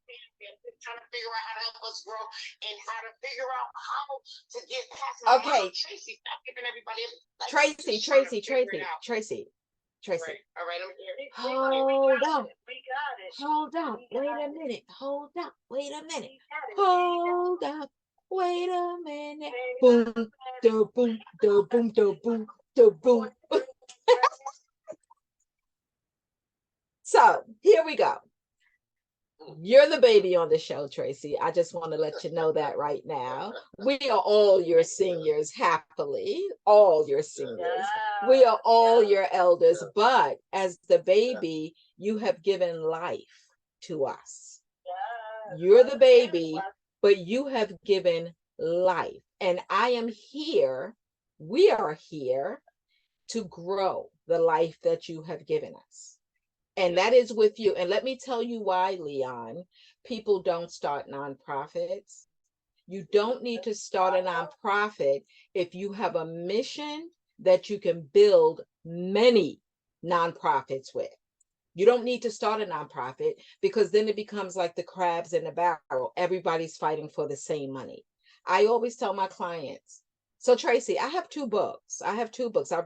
Trying to figure out how to help us grow and how to figure out how to get past. Okay. Tracy, stop giving everybody. Tracy. All right, I'm here. Hold up. Wait a minute. Hold up. Wait a minute. Boom, da boom, da boom, da boom, da boom. So here we go. You're the baby on the show, Tracy. I just want to let you know that right now. We are all your seniors, happily, all your seniors. We are all your elders, but as the baby, you have given life to us. You're the baby, but you have given life. And I am here, we are here to grow the life that you have given us. And that is with you. And let me tell you why, Leon, people don't start nonprofits. You don't need to start a nonprofit if you have a mission that you can build many nonprofits with. You don't need to start a nonprofit because then it becomes like the crabs in the barrel. Everybody's fighting for the same money. I always tell my clients, so Tracy, I have two books. I've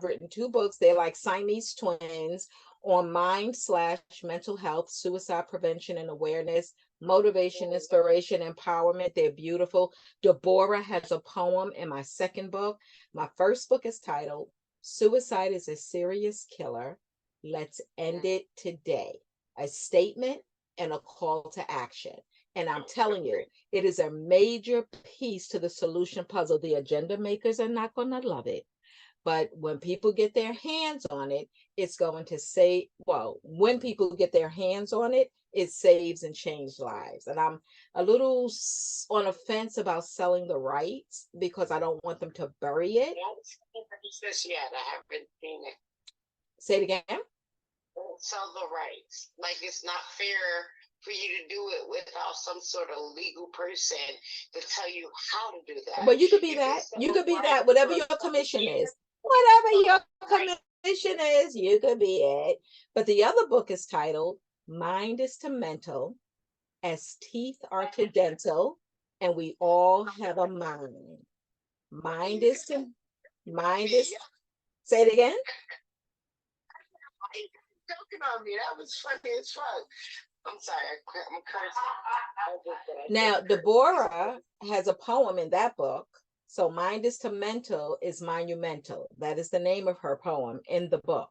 written two books. They're like Siamese twins on mind/mental health, suicide prevention and awareness, motivation, inspiration, empowerment. They're beautiful. Deborah has a poem in my second book. My first book is titled Suicide is a Serious Killer. Let's End It Today. A statement and a call to action. And I'm telling you, it is a major piece to the solution puzzle. The agenda makers are not going to love it. But when people get their hands on it, it's going to say, well, when people get their hands on it, it saves and changes lives. And I'm a little on a fence about selling the rights because I don't want them to bury it. I haven't seen it. Say it again. Sell the rights. Like it's not fair for you to do it without some sort of legal person to tell you how to do that. But you could be that. You could be that. Whatever your commission is. Whatever your commission is, you could be it. But the other book is titled Mind is to Mental, as Teeth Are to Dental, and We All Have a Mind. Mind is. Say it again. Joking on me. That was funny as fuck. I'm sorry, I'm cursing. Now, Deborah has a poem in that book. So Mind is to Mental is Monumental. That is the name of her poem in the book.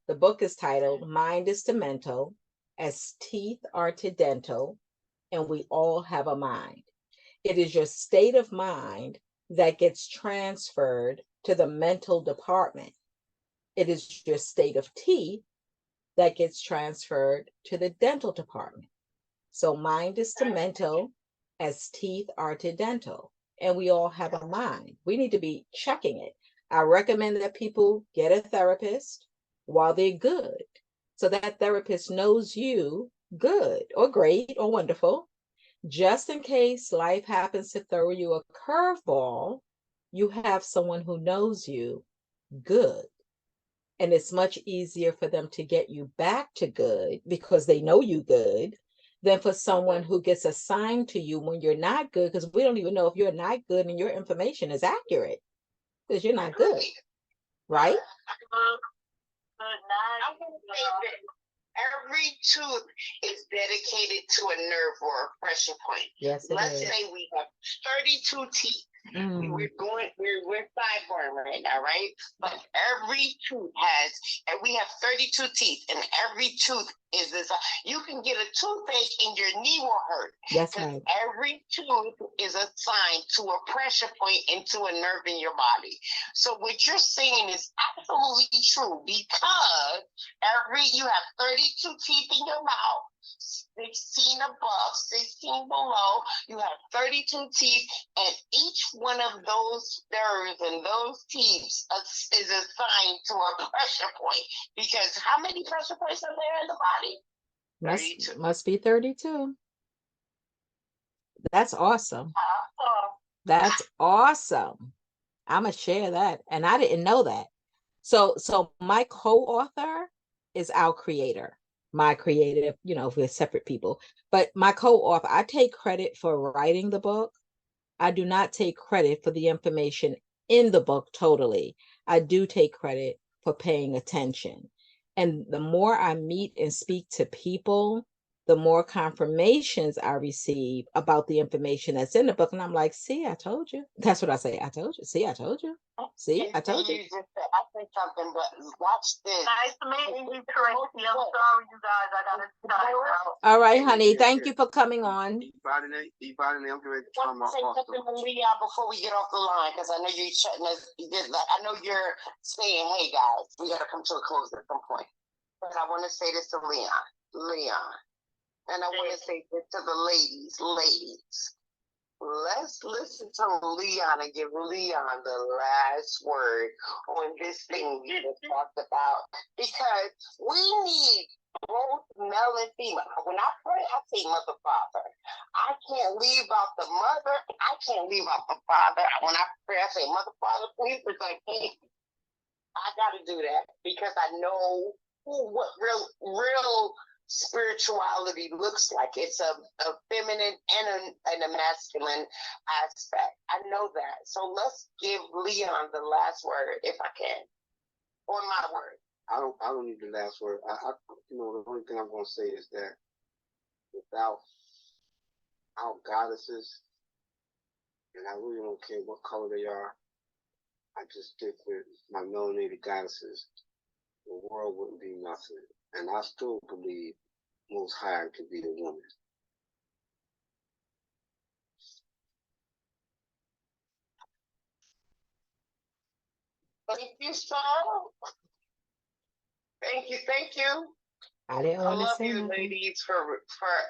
The book is titled Mind is to Mental, as Teeth Are to Dental, and We All Have a Mind. It is your state of mind that gets transferred to the mental department. It is your state of teeth that gets transferred to the dental department. So mind is to mental, as teeth are to dental, and we all have a mind. We need to be checking it. I recommend that people get a therapist while they're good. So that therapist knows you good or great or wonderful. Just in case life happens to throw you a curveball, you have someone who knows you good. And it's much easier for them to get you back to good because they know you good than for someone who gets assigned to you when you're not good, because we don't even know if you're not good and your information is accurate because you're not good, right? I'm going to say that every tooth is dedicated to a nerve or a pressure point. Yes, Let's say we have 32 teeth. We're sidebarring right now, right? But every tooth has, and we have 32 teeth, and every tooth is this. You can get a toothache and your knee will hurt. That's right. Every tooth is assigned to a pressure point and to a nerve in your body. So what you're saying is absolutely true, because you have 32 teeth in your mouth. 16 above, 16 below, you have 32 teeth, and each one of those nerves and those teeth is assigned to a pressure point. Because how many pressure points are there in the body? 32. Must be 32. That's awesome. That's awesome. I'm gonna share that, and I didn't know that. So my co-author is our creator. My creative, we're separate people, but my co-author, I take credit for writing the book. I do not take credit for the information in the book totally. I do take credit for paying attention. And the more I meet and speak to people, the more confirmations I receive about the information that's in the book. And I'm like, see, I told you. That's what I say. I told you. See, I told you. See, I told you. I think something, but watch this. Nice to meet you, Tracy. I'm sorry, you guys. I gotta start out. All right, honey. Thank you for coming on. I'm getting ready to turn my Say something to Leon before we get off the line, because I know you're shutting us. I know you're saying, "Hey guys, we gotta come to a close at some point." But I want to say this to Leon, and I want to say this to the ladies. Let's listen to Leon and give Leon the last word on this thing we just talked about, because we need both male and female. When I pray, I say mother, father. I can't leave out the mother. I can't leave out the father. When I pray, I say mother, father, please protect me. I got to do that because I know what real spirituality looks like. It's a feminine and a masculine aspect. I know that. So let's give Leon the last word, if I can, or my word. I don't need the last word. The only thing I'm going to say is that without our goddesses, and I really don't care what color they are, I just stick with my melanated goddesses, the world wouldn't be nothing. And I still believe Most High could be a woman. Thank you, sir. Thank you. I didn't I want to love say you, nothing. ladies, for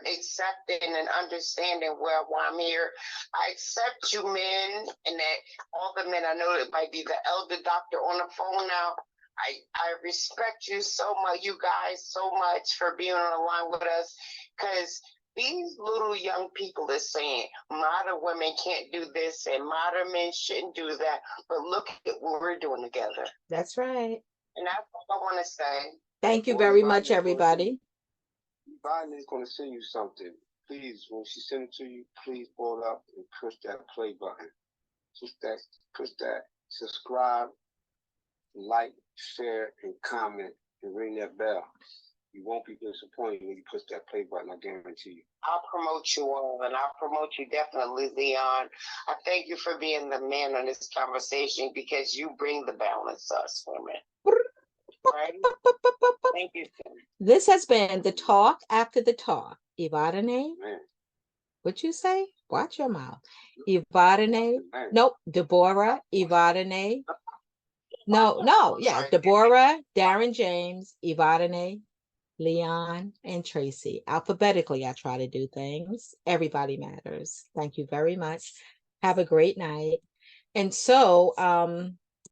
accepting and understanding why I'm here. I accept you, men, and that all the men. I know it might be the elder doctor on the phone now. I respect you so much, you guys, so much for being on the line with us, because these little young people are saying modern women can't do this and modern men shouldn't do that. But look at what we're doing together. That's right. And that's what I want to say. Thank you very much, everybody. Biden is going to send you something. Please, when she sends it to you, please pull up and push that play button. Push that subscribe, like, share, and comment, and ring that bell. You won't be disappointed when you push that play button, I guarantee you. I'll promote you all, and I'll promote you definitely, Leon. I thank you for being the man on this conversation, because you bring the balance to us women. Right? Thank you, sir. This has been the talk after the talk. Ivadane, what you say? Watch your mouth. Ivadane, nope, Deborah, Ivadane. No, yeah, Deborah, Darren James, Ivadane, Leon, and Tracy. Alphabetically, I try to do things. Everybody matters. Thank you very much. Have a great night. And so,